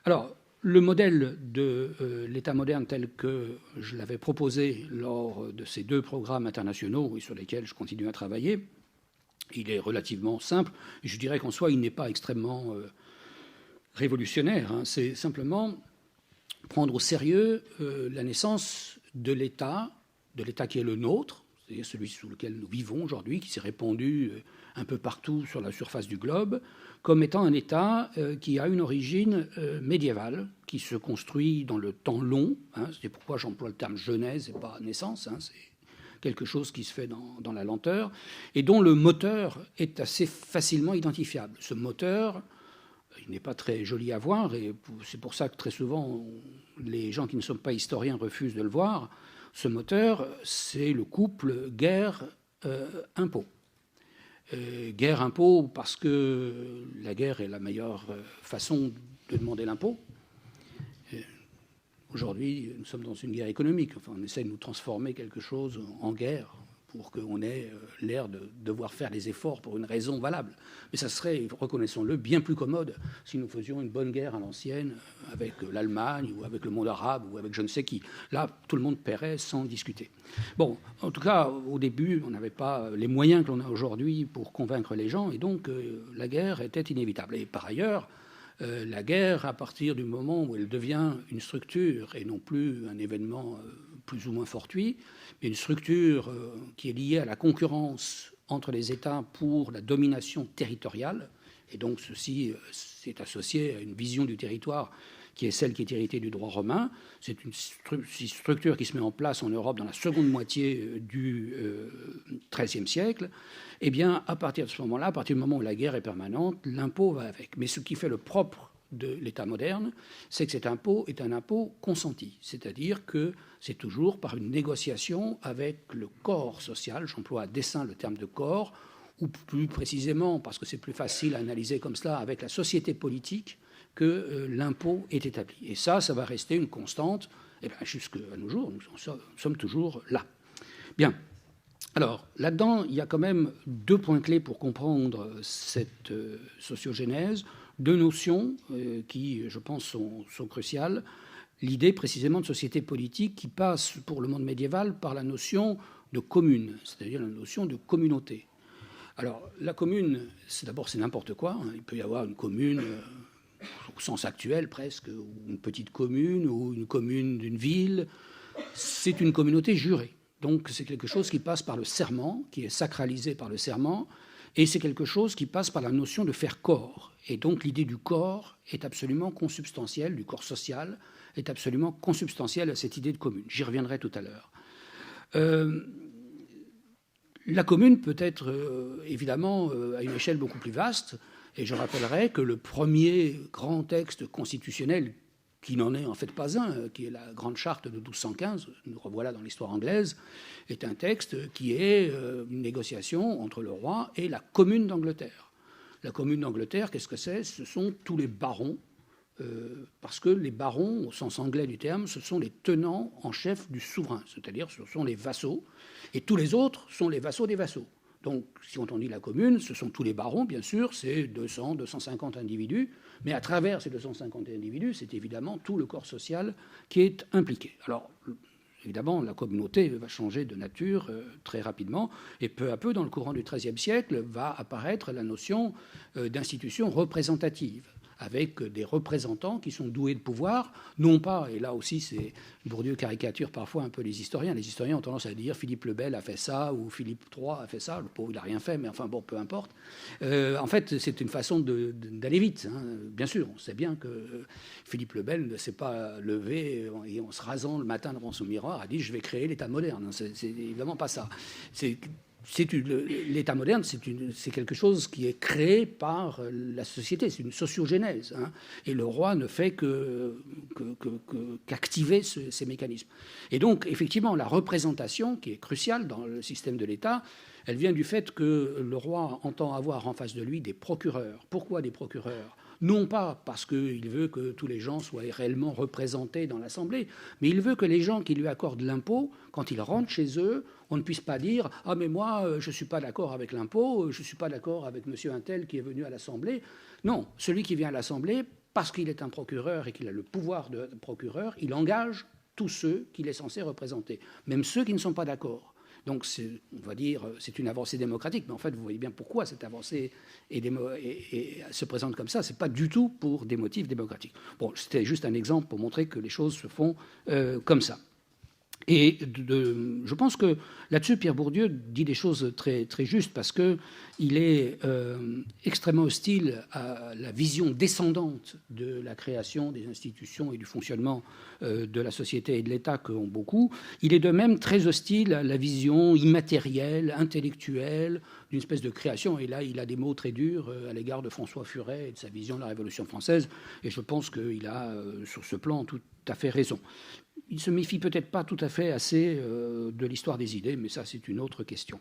Alors, le modèle de l'État moderne tel que je l'avais proposé lors de ces 2 programmes internationaux et sur lesquels je continue à travailler, il est relativement simple. Et je dirais qu'en soi, il n'est pas extrêmement révolutionnaire. C'est simplement prendre au sérieux la naissance de l'État qui est le nôtre, c'est-à-dire celui sous lequel nous vivons aujourd'hui, qui s'est répandu un peu partout sur la surface du globe, comme étant un État qui a une origine médiévale, qui se construit dans le temps long. C'est pourquoi j'emploie le terme genèse et pas naissance. C'est quelque chose qui se fait dans la lenteur, et dont le moteur est assez facilement identifiable. Ce moteur, il n'est pas très joli à voir, et c'est pour ça que très souvent, les gens qui ne sont pas historiens refusent de le voir. Ce moteur, c'est le couple guerre-impôt. Guerre-impôt parce que la guerre est la meilleure façon de demander l'impôt. Aujourd'hui, nous sommes dans une guerre économique. Enfin, on essaie de nous transformer quelque chose en guerre pour qu'on ait l'air de devoir faire des efforts pour une raison valable. Mais ça serait, reconnaissons-le, bien plus commode si nous faisions une bonne guerre à l'ancienne avec l'Allemagne ou avec le monde arabe ou avec je ne sais qui. Là, tout le monde paierait sans discuter. Bon, en tout cas, au début, on n'avait pas les moyens que l'on a aujourd'hui pour convaincre les gens, et donc la guerre était inévitable. Et par ailleurs, la guerre, à partir du moment où elle devient une structure et non plus un événement plus ou moins fortuit, mais une structure qui est liée à la concurrence entre les États pour la domination territoriale, et donc ceci c'est associé à une vision du territoire qui est celle qui est héritée du droit romain. C'est une structure qui se met en place en Europe dans la seconde moitié du XIIIe siècle. Eh bien, à partir de ce moment-là, à partir du moment où la guerre est permanente, l'impôt va avec. Mais ce qui fait le propre de l'État moderne, c'est que cet impôt est un impôt consenti, c'est-à-dire que c'est toujours par une négociation avec le corps social, j'emploie à dessein le terme de corps, ou plus précisément, parce que c'est plus facile à analyser comme cela, avec la société politique, que l'impôt est établi. Et ça va rester une constante, et bien, jusqu'à nos jours, nous sommes toujours là. Bien. Alors, là-dedans, il y a quand même 2 points clés pour comprendre cette sociogénèse, 2 notions qui, je pense, sont cruciales. L'idée, précisément, de société politique qui passe, pour le monde médiéval, par la notion de commune, c'est-à-dire la notion de communauté. Alors, la commune, c'est n'importe quoi. Il peut y avoir une commune au sens actuel presque, ou une petite commune, ou une commune d'une ville. C'est une communauté jurée. Donc c'est quelque chose qui passe par le serment, qui est sacralisé par le serment, et c'est quelque chose qui passe par la notion de faire corps. Et donc l'idée du corps est absolument consubstantielle, du corps social, est absolument consubstantielle à cette idée de commune. J'y reviendrai tout à l'heure. La commune peut être évidemment à une échelle beaucoup plus vaste, et je rappellerai que le premier grand texte constitutionnel qui n'en est en fait pas un, qui est la Grande Charte de 1215, nous revoilà dans l'histoire anglaise, est un texte qui est une négociation entre le roi et la commune d'Angleterre. La commune d'Angleterre, qu'est-ce que c'est? Ce sont tous les barons, parce que les barons, au sens anglais du terme, ce sont les tenants en chef du souverain, c'est-à-dire ce sont les vassaux, et tous les autres sont les vassaux des vassaux. Donc, si on dit la commune, ce sont tous les barons, bien sûr, c'est 200, 250 individus, mais à travers ces 250 individus, c'est évidemment tout le corps social qui est impliqué. Alors, évidemment, la communauté va changer de nature très rapidement, et peu à peu, dans le courant du XIIIe siècle, va apparaître la notion d'institution représentative, avec des représentants qui sont doués de pouvoir, non pas, et là aussi c'est Bourdieu caricature parfois un peu les historiens ont tendance à dire Philippe le Bel a fait ça, ou Philippe III a fait ça, le pauvre il n'a rien fait, mais enfin bon, peu importe. En fait, c'est une façon d'aller vite, hein. Bien sûr, on sait bien que Philippe le Bel ne s'est pas levé et en se rasant le matin devant son miroir a dit je vais créer l'État moderne, c'est évidemment pas ça. L'État moderne, c'est quelque chose qui est créé par la société, c'est une sociogénèse, hein, et le roi ne fait qu'activer ces mécanismes. Et donc, effectivement, la représentation, qui est cruciale dans le système de l'État, elle vient du fait que le roi entend avoir en face de lui des procureurs. Pourquoi des procureurs ? Non pas parce qu'il veut que tous les gens soient réellement représentés dans l'Assemblée, mais il veut que les gens qui lui accordent l'impôt, quand ils rentrent chez eux, on ne puisse pas dire « Ah, mais moi, je ne suis pas d'accord avec l'impôt, je ne suis pas d'accord avec monsieur Untel qui est venu à l'Assemblée. » Non, celui qui vient à l'Assemblée, parce qu'il est un procureur et qu'il a le pouvoir de procureur, il engage tous ceux qu'il est censé représenter, même ceux qui ne sont pas d'accord. Donc, on va dire, c'est une avancée démocratique, mais en fait, vous voyez bien pourquoi cette avancée se présente comme ça. Ce n'est pas du tout pour des motifs démocratiques. Bon, c'était juste un exemple pour montrer que les choses se font comme ça. Et je pense que là-dessus, Pierre Bourdieu dit des choses très, très justes, parce qu'il est extrêmement hostile à la vision descendante de la création des institutions et du fonctionnement de la société et de l'État qu'ont beaucoup. Il est de même très hostile à la vision immatérielle, intellectuelle, d'une espèce de création. Et là, il a des mots très durs à l'égard de François Furet et de sa vision de la Révolution française. Et je pense qu'il a, sur ce plan, tout à fait raison. Il ne se méfie peut-être pas tout à fait assez de l'histoire des idées, mais ça, c'est une autre question.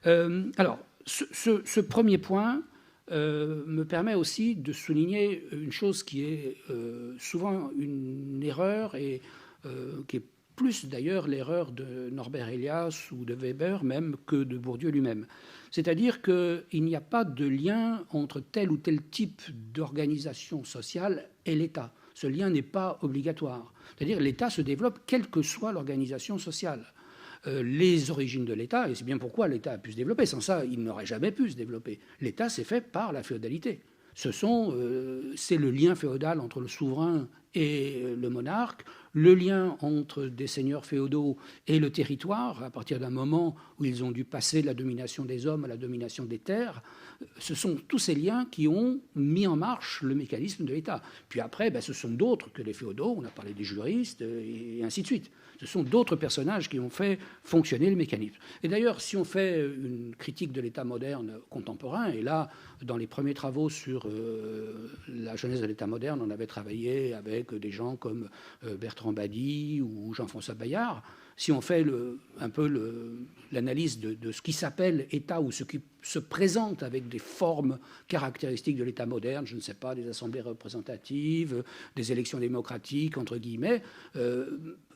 Alors, ce premier point me permet aussi de souligner une chose qui est souvent une erreur, et qui est plus d'ailleurs l'erreur de Norbert Elias ou de Weber même que de Bourdieu lui-même. C'est-à-dire qu'il n'y a pas de lien entre tel ou tel type d'organisation sociale et l'État. Ce lien n'est pas obligatoire. C'est-à-dire que l'État se développe quelle que soit l'organisation sociale. Les origines de l'État, et c'est bien pourquoi l'État a pu se développer, sans ça, il n'aurait jamais pu se développer. L'État s'est fait par la féodalité. C'est le lien féodal entre le souverain et le monarque, le lien entre des seigneurs féodaux et le territoire, à partir d'un moment où ils ont dû passer de la domination des hommes à la domination des terres. Ce sont tous ces liens qui ont mis en marche le mécanisme de l'État. Puis après, ce sont d'autres que les féodaux, on a parlé des juristes, et ainsi de suite. Ce sont d'autres personnages qui ont fait fonctionner le mécanisme. Et d'ailleurs, si on fait une critique de l'État moderne contemporain, et là, dans les premiers travaux sur la jeunesse de l'État moderne, on avait travaillé avec des gens comme Bertrand Badi ou Jean-François Bayard. Si on fait un peu l'analyse de ce qui s'appelle État, ou ce qui se présente avec des formes caractéristiques de l'État moderne, je ne sais pas, des assemblées représentatives, des élections démocratiques, entre guillemets,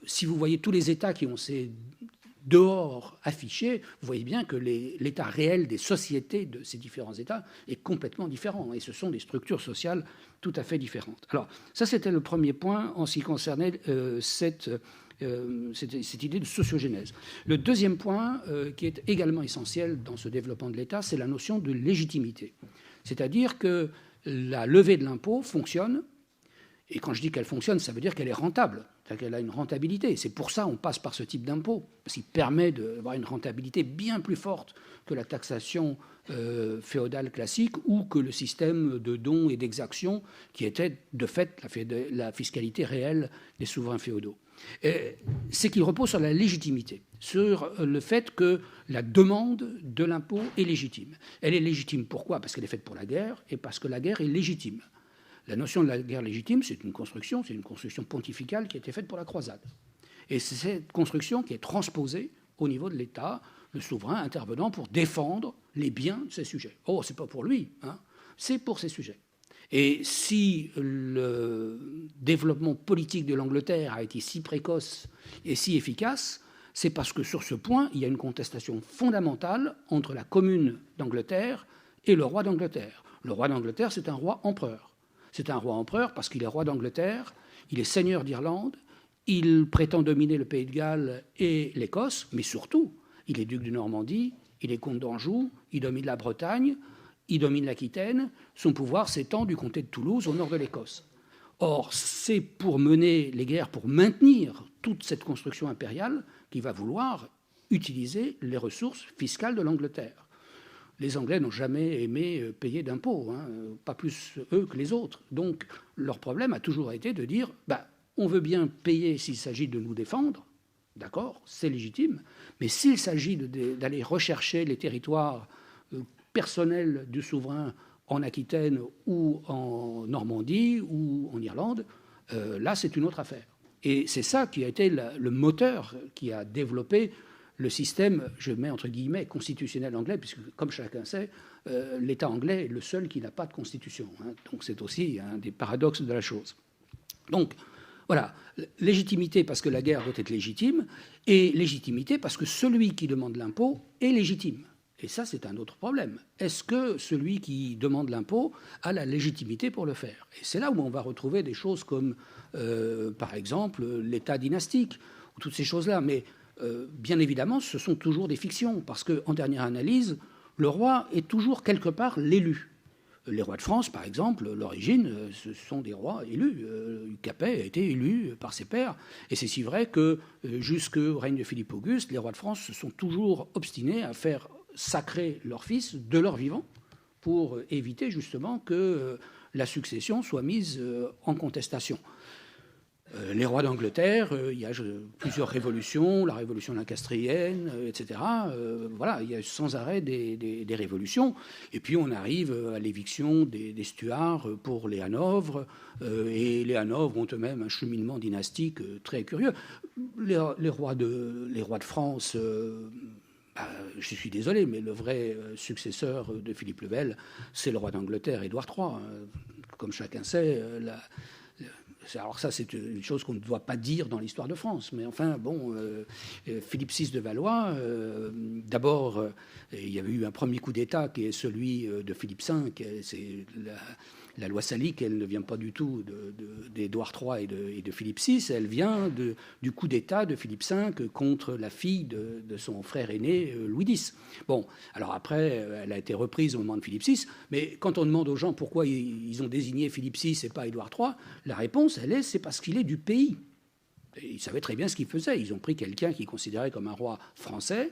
si vous voyez tous les États qui ont ces dehors affichés, vous voyez bien que l'état réel des sociétés de ces différents États est complètement différent, et ce sont des structures sociales tout à fait différentes. Alors, ça, c'était le premier point en ce qui concernait cette idée de sociogénèse. Le deuxième point, qui est également essentiel dans ce développement de l'État, c'est la notion de légitimité. C'est-à-dire que la levée de l'impôt fonctionne, et quand je dis qu'elle fonctionne, ça veut dire qu'elle est rentable, c'est-à-dire qu'elle a une rentabilité. C'est pour ça qu'on passe par ce type d'impôt, parce qu'il permet d'avoir une rentabilité bien plus forte que la taxation féodale classique, ou que le système de dons et d'exactions qui était de fait la fiscalité réelle des souverains féodaux. C'est qu'il repose sur la légitimité, sur le fait que la demande de l'impôt est légitime. Elle est légitime pourquoi ? Parce qu'elle est faite pour la guerre, et parce que la guerre est légitime. La notion de la guerre légitime, c'est une construction pontificale qui a été faite pour la croisade. Et c'est cette construction qui est transposée au niveau de l'État, le souverain intervenant pour défendre les biens de ses sujets. Oh, c'est pas pour lui, hein, c'est pour ses sujets. Et si le développement politique de l'Angleterre a été si précoce et si efficace, c'est parce que sur ce point, il y a une contestation fondamentale entre la commune d'Angleterre et le roi d'Angleterre. Le roi d'Angleterre, c'est un roi empereur. C'est un roi empereur parce qu'il est roi d'Angleterre, il est seigneur d'Irlande, il prétend dominer le Pays de Galles et l'Écosse, mais surtout, il est duc de Normandie, il est comte d'Anjou, il domine la Bretagne, il domine l'Aquitaine, son pouvoir s'étend du comté de Toulouse au nord de l'Écosse. Or, c'est pour mener les guerres, pour maintenir toute cette construction impériale, qu'il va vouloir utiliser les ressources fiscales de l'Angleterre. Les Anglais n'ont jamais aimé payer d'impôts, hein, pas plus eux que les autres. Donc, leur problème a toujours été de dire on veut bien payer s'il s'agit de nous défendre, d'accord, c'est légitime, mais s'il s'agit d'aller rechercher les territoires personnels du souverain en Aquitaine ou en Normandie ou en Irlande, là, c'est une autre affaire. Et c'est ça qui a été le moteur qui a développé le système, je mets entre guillemets, constitutionnel anglais, puisque, comme chacun sait, l'État anglais est le seul qui n'a pas de constitution. Hein. Donc c'est aussi un des paradoxes de la chose. Donc, voilà, légitimité parce que la guerre doit être légitime, et légitimité parce que celui qui demande l'impôt est légitime. Et ça, c'est un autre problème. Est-ce que celui qui demande l'impôt a la légitimité pour le faire? Et c'est là où on va retrouver des choses comme, par exemple, l'État dynastique, ou toutes ces choses-là. Mais bien évidemment, ce sont toujours des fictions, parce qu'en dernière analyse, le roi est toujours quelque part l'élu. Les rois de France, par exemple, l'origine, ce sont des rois élus. Capet a été élu par ses pairs. Et c'est si vrai que jusqu'au règne de Philippe Auguste, les rois de France se sont toujours obstinés à faire sacrer leur fils de leur vivant pour éviter justement que la succession soit mise en contestation. Les rois d'Angleterre, il y a plusieurs révolutions, la révolution lancastrienne, etc. Voilà, il y a sans arrêt des révolutions. Et puis on arrive à l'éviction des Stuarts pour les Hanovres. Et les Hanovres ont eux-mêmes un cheminement dynastique très curieux. Les rois de France... je suis désolé, mais le vrai successeur de Philippe le Bel, c'est le roi d'Angleterre, Édouard III. Comme chacun sait, alors ça, c'est une chose qu'on ne doit pas dire dans l'histoire de France. Mais enfin, bon, Philippe VI de Valois, d'abord, il y avait eu un premier coup d'État qui est celui de Philippe V. C'est la loi salique, elle ne vient pas du tout d'Édouard III et de Philippe VI. Elle vient du coup d'État de Philippe V contre la fille de son frère aîné, Louis X. Bon, alors après, elle a été reprise au moment de Philippe VI. Mais quand on demande aux gens pourquoi ils ont désigné Philippe VI et pas Édouard III, la réponse, c'est parce qu'il est du pays. Et ils savaient très bien ce qu'ils faisaient. Ils ont pris quelqu'un qu'ils considéraient comme un roi français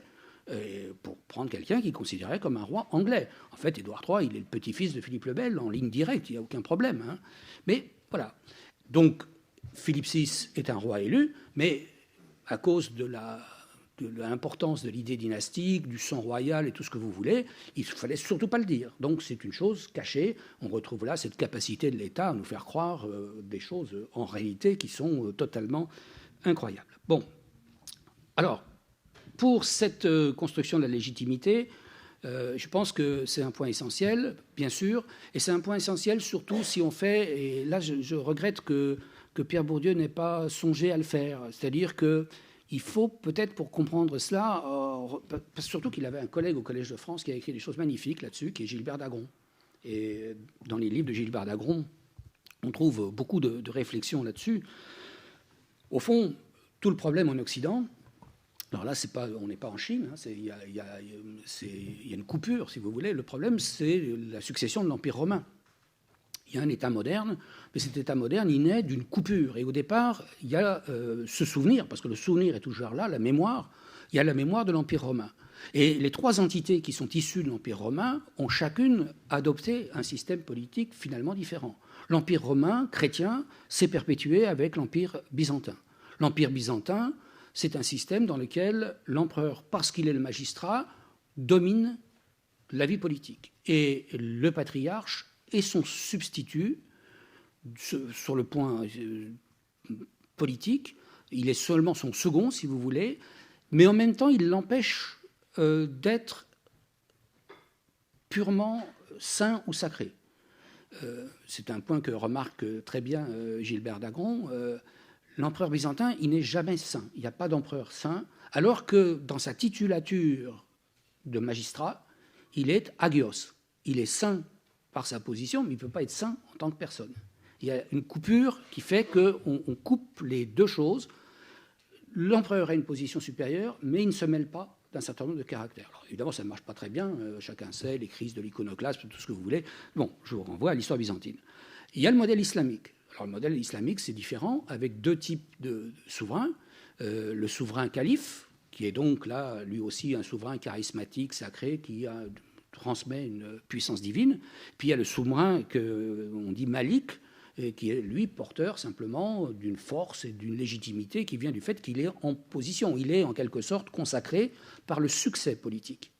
pour prendre quelqu'un qu'ils considéraient comme un roi anglais. En fait, Édouard III, il est le petit-fils de Philippe le Bel, en ligne directe, il n'y a aucun problème. Hein. Mais voilà. Donc, Philippe VI est un roi élu, mais à cause de l'importance de l'idée dynastique, du sang royal et tout ce que vous voulez, il ne fallait surtout pas le dire. Donc c'est une chose cachée. On retrouve là cette capacité de l'État à nous faire croire des choses en réalité qui sont totalement incroyables. Bon, alors, pour cette construction de la légitimité, je pense que c'est un point essentiel, bien sûr, et c'est un point essentiel surtout si on fait, et là je regrette que Pierre Bourdieu n'ait pas songé à le faire, c'est-à-dire que il faut peut-être, pour comprendre cela, surtout qu'il avait un collègue au Collège de France qui a écrit des choses magnifiques là-dessus, qui est Gilbert Dagron. Et dans les livres de Gilbert Dagron, on trouve beaucoup de réflexions là-dessus. Au fond, tout le problème en Occident, alors là, on n'est pas en Chine, hein, il y a une coupure, si vous voulez. Le problème, c'est la succession de l'Empire romain. Il y a un État moderne, mais cet État moderne, il naît d'une coupure. Et au départ, il y a ce souvenir, parce que le souvenir est toujours là, la mémoire. Il y a la mémoire de l'Empire romain. Et les trois entités qui sont issues de l'Empire romain ont chacune adopté un système politique finalement différent. L'Empire romain, chrétien, s'est perpétué avec l'Empire byzantin. L'Empire byzantin, c'est un système dans lequel l'empereur, parce qu'il est le magistrat, domine la vie politique. Et le patriarche et son substitut sur le point politique. Il est seulement son second, si vous voulez, mais en même temps, il l'empêche d'être purement saint ou sacré. C'est un point que remarque très bien Gilbert Dagron. L'empereur byzantin, il n'est jamais saint. Il n'y a pas d'empereur saint, alors que dans sa titulature de magistrat, il est agios. Il est saint par sa position, mais il ne peut pas être saint en tant que personne. Il y a une coupure qui fait qu'on coupe les deux choses. L'empereur a une position supérieure, mais il ne se mêle pas d'un certain nombre de caractères. Alors, évidemment, ça ne marche pas très bien. Chacun sait les crises de l'iconoclasme, tout ce que vous voulez. Bon, je vous renvoie à l'histoire byzantine. Il y a le modèle islamique. Alors, le modèle islamique, c'est différent, avec deux types de souverains. Le souverain calife, qui est donc là, lui aussi, un souverain charismatique, sacré, qui transmet une puissance divine. Puis il y a le souverain qu'on dit malik, qui est, lui, porteur simplement d'une force et d'une légitimité qui vient du fait qu'il est en position. Il est, en quelque sorte, consacré par le succès politique.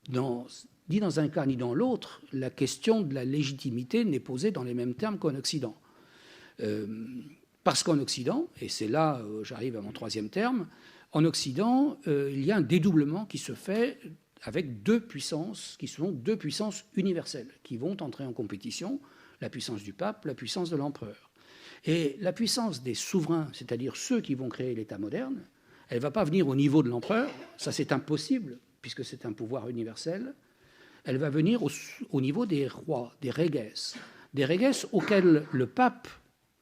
Ni dans un cas ni dans l'autre, la question de la légitimité n'est posée dans les mêmes termes qu'en Occident. Parce qu'en Occident, et c'est là où j'arrive à mon troisième terme, en Occident, il y a un dédoublement qui se fait avec deux puissances, qui sont deux puissances universelles, qui vont entrer en compétition, la puissance du pape, la puissance de l'empereur. Et la puissance des souverains, c'est-à-dire ceux qui vont créer l'État moderne, elle ne va pas venir au niveau de l'empereur, ça c'est impossible, puisque c'est un pouvoir universel, elle va venir au niveau des rois, des reges auxquels le pape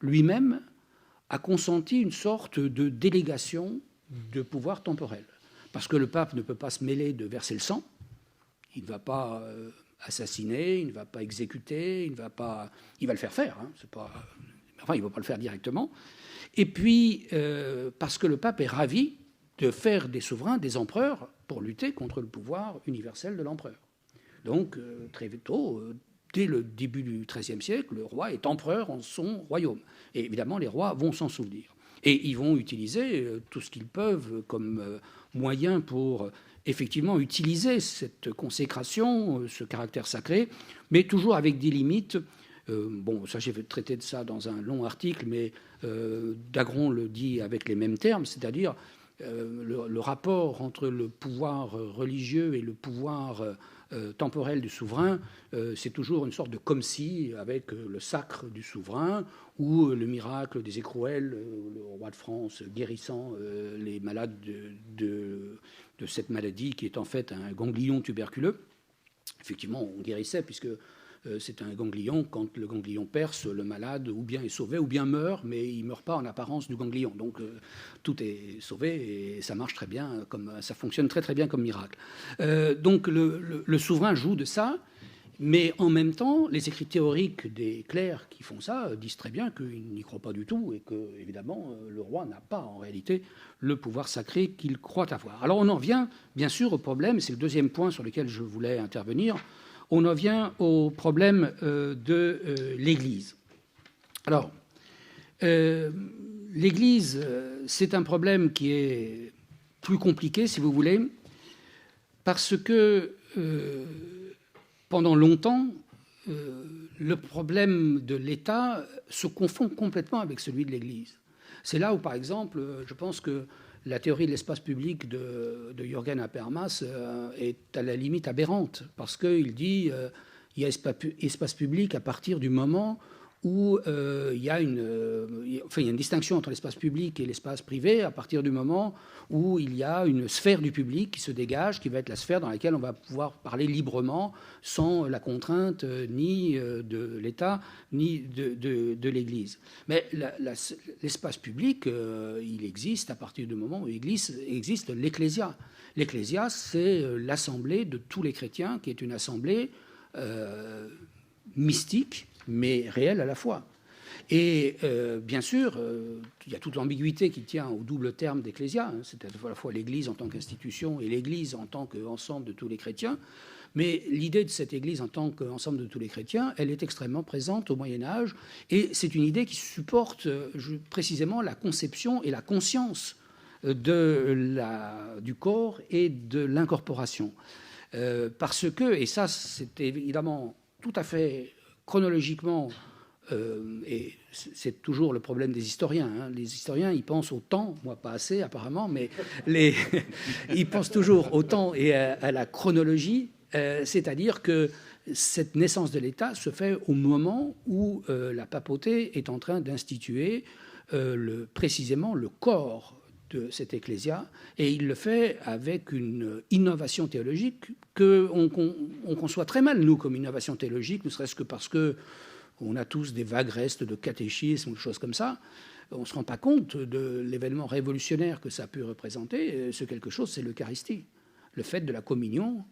lui-même a consenti une sorte de délégation de pouvoir temporel. Parce que le pape ne peut pas se mêler de verser le sang, il ne va pas assassiner, il ne va pas exécuter, il va le faire faire, hein, enfin il ne va pas le faire directement. Et puis, parce que le pape est ravi de faire des souverains, des empereurs, pour lutter contre le pouvoir universel de l'empereur. Donc, très tôt, dès le début du XIIIe siècle, le roi est empereur en son royaume. Et évidemment, les rois vont s'en souvenir. Et ils vont utiliser tout ce qu'ils peuvent comme moyen pour effectivement utiliser cette consécration, ce caractère sacré, mais toujours avec des limites. Bon, ça, j'ai traité de ça dans un long article, mais Dagron le dit avec les mêmes termes, c'est-à-dire le rapport entre le pouvoir religieux et le pouvoir temporel du souverain, c'est toujours une sorte de comme si, avec le sacre du souverain ou le miracle des écrouelles, le roi de France guérissant les malades de cette maladie qui est en fait un ganglion tuberculeux. Effectivement, on guérissait puisque c'est un ganglion. Quand le ganglion perce, le malade ou bien est sauvé ou bien meurt, mais il ne meurt pas en apparence du ganglion. Donc tout est sauvé et ça marche très bien, ça fonctionne très très bien comme miracle. Donc le souverain joue de ça, mais en même temps, les écrits théoriques des clercs qui font ça disent très bien qu'ils n'y croient pas du tout et que, évidemment, le roi n'a pas en réalité le pouvoir sacré qu'il croit avoir. Alors on en vient bien sûr au problème, c'est le deuxième point sur lequel je voulais intervenir. On en vient au problème de l'Église. Alors, l'Église, c'est un problème qui est plus compliqué, si vous voulez, parce que pendant longtemps, le problème de l'État se confond complètement avec celui de l'Église. C'est là où, par exemple, je pense que la théorie de l'espace public de Jürgen Habermas est à la limite aberrante, parce qu'il dit il y a espace public à partir du moment où il y a une distinction entre l'espace public et l'espace privé à partir du moment où il y a une sphère du public qui se dégage, qui va être la sphère dans laquelle on va pouvoir parler librement sans la contrainte ni de l'État ni de l'Église. Mais l'espace public, il existe à partir du moment où existe l'Ecclésia. L'Ecclésia, c'est l'assemblée de tous les chrétiens, qui est une assemblée mystique, mais réelle à la fois. Et bien sûr, il y a toute l'ambiguïté qui tient au double terme d'ecclésia, hein, c'est à la fois l'Église en tant qu'institution et l'Église en tant qu'ensemble de tous les chrétiens. Mais l'idée de cette Église en tant qu'ensemble de tous les chrétiens, elle est extrêmement présente au Moyen-Âge, et c'est une idée qui supporte précisément la conception et la conscience du corps et de l'incorporation. Parce que, et ça c'est évidemment tout à fait chronologiquement et c'est toujours le problème des historiens. Hein. Les historiens, ils pensent au temps, moi pas assez apparemment, mais ils pensent toujours au temps et à la chronologie, c'est-à-dire que cette naissance de l'État se fait au moment où la papauté est en train d'instituer précisément le corps de cette ecclésia, et il le fait avec une innovation théologique qu'on conçoit très mal, nous, comme innovation théologique, ne serait-ce que parce que on a tous des vagues restes de catéchisme ou de choses comme ça. On ne se rend pas compte de l'événement révolutionnaire que ça a pu représenter. Ce quelque chose, c'est l'Eucharistie. Le fait de la communion,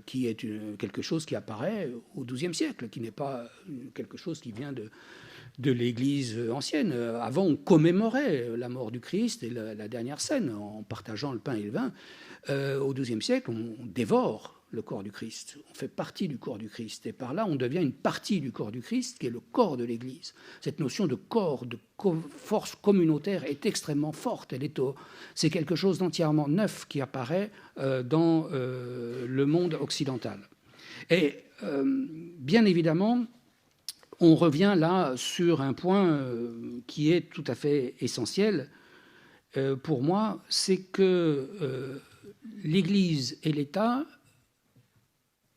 qui est quelque chose qui apparaît au XIIe siècle, qui n'est pas quelque chose qui vient de l'Église ancienne. Avant, on commémorait la mort du Christ et la dernière scène en partageant le pain et le vin. Au XIIe siècle, on dévore le corps du Christ. On fait partie du corps du Christ. Et par là, on devient une partie du corps du Christ, qui est le corps de l'Église. Cette notion de corps, de force communautaire est extrêmement forte. C'est quelque chose d'entièrement neuf qui apparaît dans le monde occidental. Et bien évidemment, on revient là sur un point qui est tout à fait essentiel pour moi, c'est que l'Église et l'État,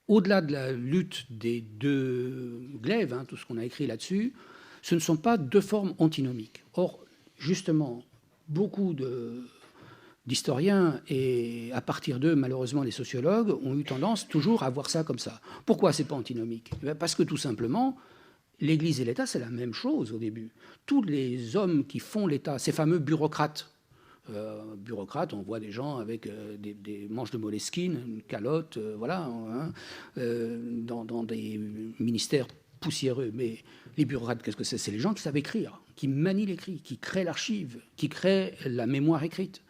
au-delà de la lutte des deux glaives, tout ce qu'on a écrit là-dessus, ce ne sont pas deux formes antinomiques. Or, justement, beaucoup d'historiens, et à partir d'eux, malheureusement, les sociologues, ont eu tendance toujours à voir ça comme ça. Pourquoi c'est pas antinomique ? Parce que tout simplement, l'Église et l'État, c'est la même chose au début. Tous les hommes qui font l'État, ces fameux bureaucrates, on voit des gens avec des manches de Moleskine, une calotte, dans des ministères poussiéreux. Mais les bureaucrates, qu'est-ce que c'est ? C'est les gens qui savent écrire, qui manient l'écrit, qui créent l'archive, qui créent la mémoire écrite.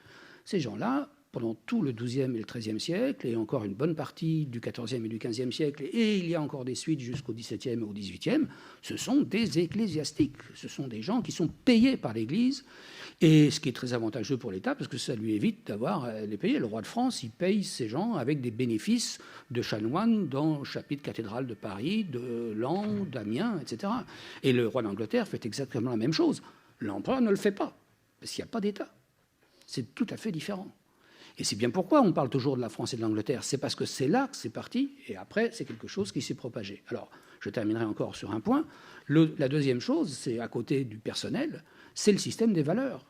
Ces gens-là, pendant tout le XIIe et le XIIIe siècle, et encore une bonne partie du XIVe et du XVe siècle, et il y a encore des suites jusqu'au XVIIe et au XVIIIe, ce sont des ecclésiastiques. Ce sont des gens qui sont payés par l'Église, et ce qui est très avantageux pour l'État, parce que ça lui évite d'avoir à les payer. Le roi de France, il paye ces gens avec des bénéfices de chanoines dans le chapitre cathédrale de Paris, de Laon, d'Amiens, etc. Et le roi d'Angleterre fait exactement la même chose. L'empereur ne le fait pas, parce qu'il n'y a pas d'État. C'est tout à fait différent. Et c'est bien pourquoi on parle toujours de la France et de l'Angleterre. C'est parce que c'est là que c'est parti, et après, c'est quelque chose qui s'est propagé. Alors, je terminerai encore sur un point. La deuxième chose, c'est à côté du personnel, c'est le système des valeurs,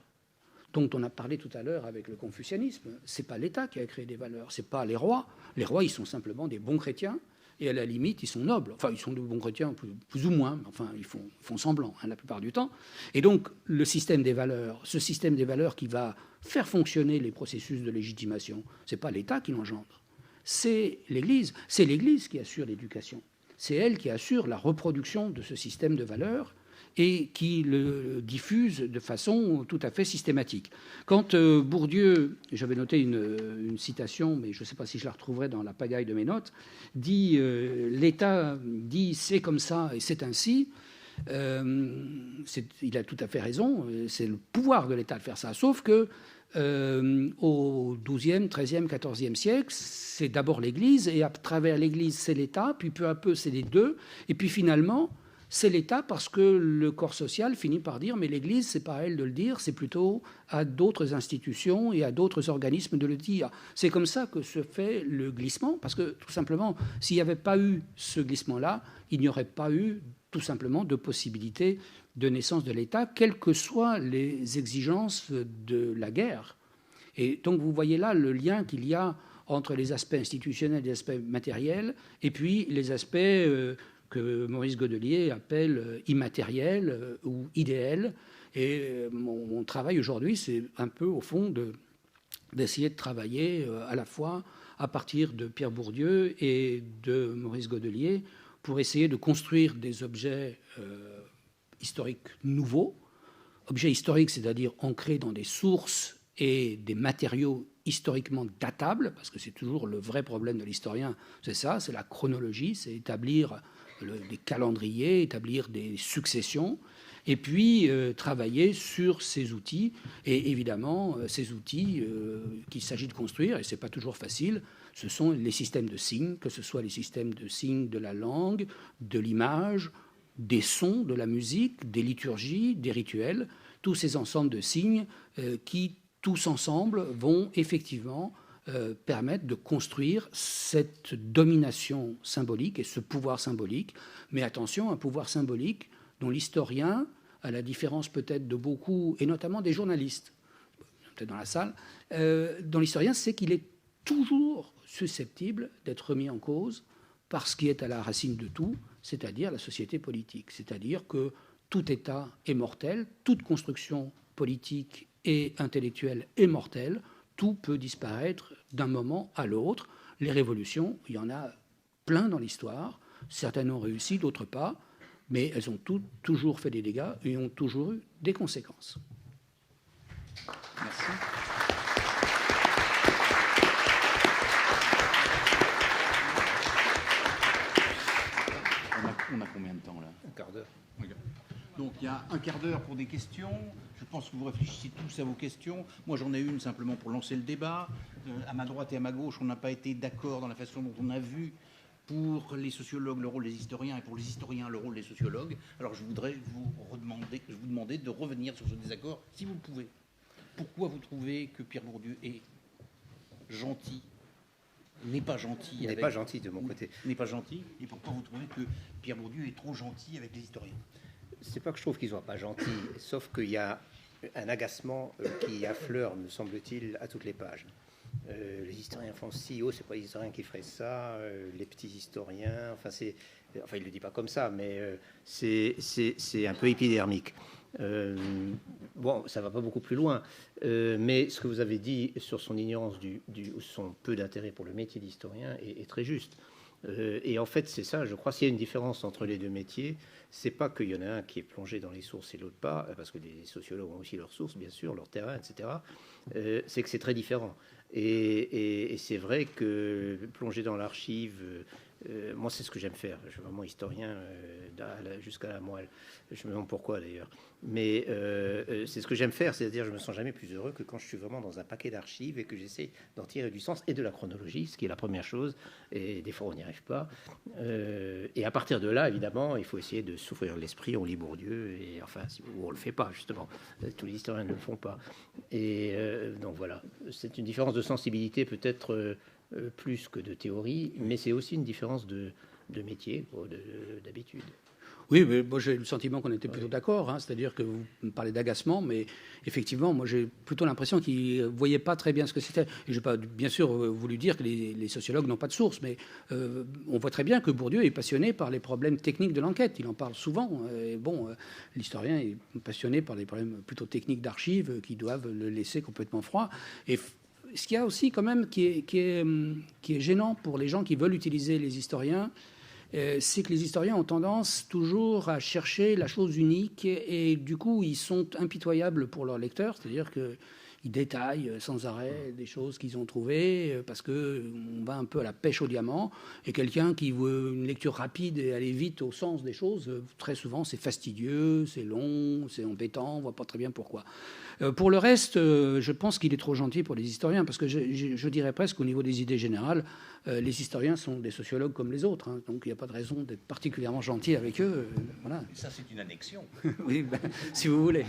dont on a parlé tout à l'heure avec le confucianisme. Ce n'est pas l'État qui a créé des valeurs, ce n'est pas les rois. Les rois, ils sont simplement des bons chrétiens, et à la limite, ils sont nobles. Enfin, ils sont de bons chrétiens, plus ou moins, mais enfin, ils font semblant, la plupart du temps. Et donc, le système des valeurs, ce système des valeurs qui va faire fonctionner les processus de légitimation, ce n'est pas l'État qui l'engendre, c'est l'Église. C'est l'Église qui assure l'éducation. C'est elle qui assure la reproduction de ce système de valeurs et qui le diffuse de façon tout à fait systématique. Quand Bourdieu, j'avais noté une citation, mais je ne sais pas si je la retrouverai dans la pagaille de mes notes, dit l'État dit c'est comme ça et c'est ainsi. Il a tout à fait raison, c'est le pouvoir de l'État de faire ça, sauf que au XIIe, XIIIe, XIVe siècle, c'est d'abord l'Église, et à travers l'Église, c'est l'État, puis peu à peu, c'est les deux, et puis finalement, c'est l'État parce que le corps social finit par dire mais l'Église, c'est pas à elle de le dire, c'est plutôt à d'autres institutions et à d'autres organismes de le dire. C'est comme ça que se fait le glissement, parce que tout simplement, s'il n'y avait pas eu ce glissement-là, il n'y aurait pas eu tout simplement de possibilité de naissance de l'État, quelles que soient les exigences de la guerre. Et donc vous voyez là le lien qu'il y a entre les aspects institutionnels, les aspects matériels, et puis les aspects que Maurice Godelier appelle immatériels ou idéels. Et mon travail aujourd'hui, c'est un peu au fond d'essayer de travailler à la fois à partir de Pierre Bourdieu et de Maurice Godelier pour essayer de construire des objets historiques nouveaux. Objets historiques, c'est-à-dire ancrés dans des sources et des matériaux historiquement datables, parce que c'est toujours le vrai problème de l'historien, c'est ça, c'est la chronologie, c'est établir des calendriers, établir des successions, et puis travailler sur ces outils. Et évidemment, ces outils qu'il s'agit de construire, et ce n'est pas toujours facile, ce sont les systèmes de signes, que ce soit les systèmes de signes de la langue, de l'image, des sons, de la musique, des liturgies, des rituels, tous ces ensembles de signes qui, tous ensemble, vont effectivement permettre de construire cette domination symbolique et ce pouvoir symbolique. Mais attention, un pouvoir symbolique dont l'historien, à la différence peut-être de beaucoup, et notamment des journalistes, peut-être dans la salle, dont l'historien sait qu'il est toujours susceptible d'être remis en cause par ce qui est à la racine de tout, c'est-à-dire la société politique. C'est-à-dire que tout État est mortel, toute construction politique et intellectuelle est mortelle, tout peut disparaître d'un moment à l'autre. Les révolutions, il y en a plein dans l'histoire, certaines ont réussi, d'autres pas, mais elles ont toujours fait des dégâts et ont toujours eu des conséquences. Merci. On a combien de temps là? Un quart d'heure. Donc il y a un quart d'heure pour des questions. Je pense que vous réfléchissez tous à vos questions. Moi j'en ai une simplement pour lancer le débat. À ma droite et à ma gauche, on n'a pas été d'accord dans la façon dont on a vu pour les sociologues le rôle des historiens et pour les historiens le rôle des sociologues. Alors je voudrais vous demander de revenir sur ce désaccord si vous le pouvez. Pourquoi vous trouvez que Pierre Bourdieu est gentil, n'est pas gentil? Il n'est pas gentil de mon côté. N'est pas gentil. Et pourquoi vous trouvez que Pierre Bourdieu est trop gentil avec les historiens? C'est pas que je trouve qu'ils ne soient pas gentils, sauf qu'il y a un agacement qui affleure, me semble-t-il, à toutes les pages. Les historiens font ci, oh, c'est pas les historiens qui feraient ça, les petits historiens, enfin, il ne le dit pas comme ça, mais c'est un peu épidermique. Bon, ça va pas beaucoup plus loin, mais ce que vous avez dit sur son ignorance son peu d'intérêt pour le métier d'historien est très juste. Et en fait, c'est ça, je crois, s'il y a une différence entre les deux métiers, c'est pas qu'il y en a un qui est plongé dans les sources et l'autre pas, parce que les sociologues ont aussi leurs sources, bien sûr, leur terrain, etc. C'est que c'est très différent. Et c'est vrai que plonger dans l'archive, moi, c'est ce que j'aime faire. Je suis vraiment historien jusqu'à la moelle. Je me demande pourquoi, d'ailleurs. Mais c'est ce que j'aime faire, c'est-à-dire je me sens jamais plus heureux que quand je suis vraiment dans un paquet d'archives et que j'essaie d'en tirer du sens et de la chronologie, ce qui est la première chose. Et des fois, on n'y arrive pas. Et à partir de là, évidemment, il faut essayer de s'ouvrir l'esprit. On lit Bourdieu, et enfin, on le fait pas, justement. Tous les historiens ne le font pas. Et donc voilà, c'est une différence de sensibilité peut-être plus que de théorie, mais c'est aussi une différence de métier, d'habitude. Oui, mais moi j'ai le sentiment qu'on était plutôt d'accord, hein, c'est-à-dire que vous me parlez d'agacement, mais effectivement, moi j'ai plutôt l'impression qu'ils ne voyaient pas très bien ce que c'était. Et je n'ai pas bien sûr voulu dire que les sociologues n'ont pas de source, mais on voit très bien que Bourdieu est passionné par les problèmes techniques de l'enquête. Il en parle souvent. Et bon, l'historien est passionné par les problèmes plutôt techniques d'archives qui doivent le laisser complètement froid. Et ce qu'il y a aussi quand même qui est gênant pour les gens qui veulent utiliser les historiens, c'est que les historiens ont tendance toujours à chercher la chose unique et du coup ils sont impitoyables pour leurs lecteurs, c'est-à-dire qu'ils détaillent sans arrêt des choses qu'ils ont trouvées parce qu'on va un peu à la pêche au diamant, et quelqu'un qui veut une lecture rapide et aller vite au sens des choses, très souvent c'est fastidieux, c'est long, c'est embêtant, on ne voit pas très bien pourquoi. Pour le reste, je pense qu'il est trop gentil pour les historiens, parce que je dirais presque qu'au niveau des idées générales, les historiens sont des sociologues comme les autres, hein, donc il n'y a pas de raison d'être particulièrement gentil avec eux. Voilà. Ça, c'est une annexion. Oui, ben, si vous voulez.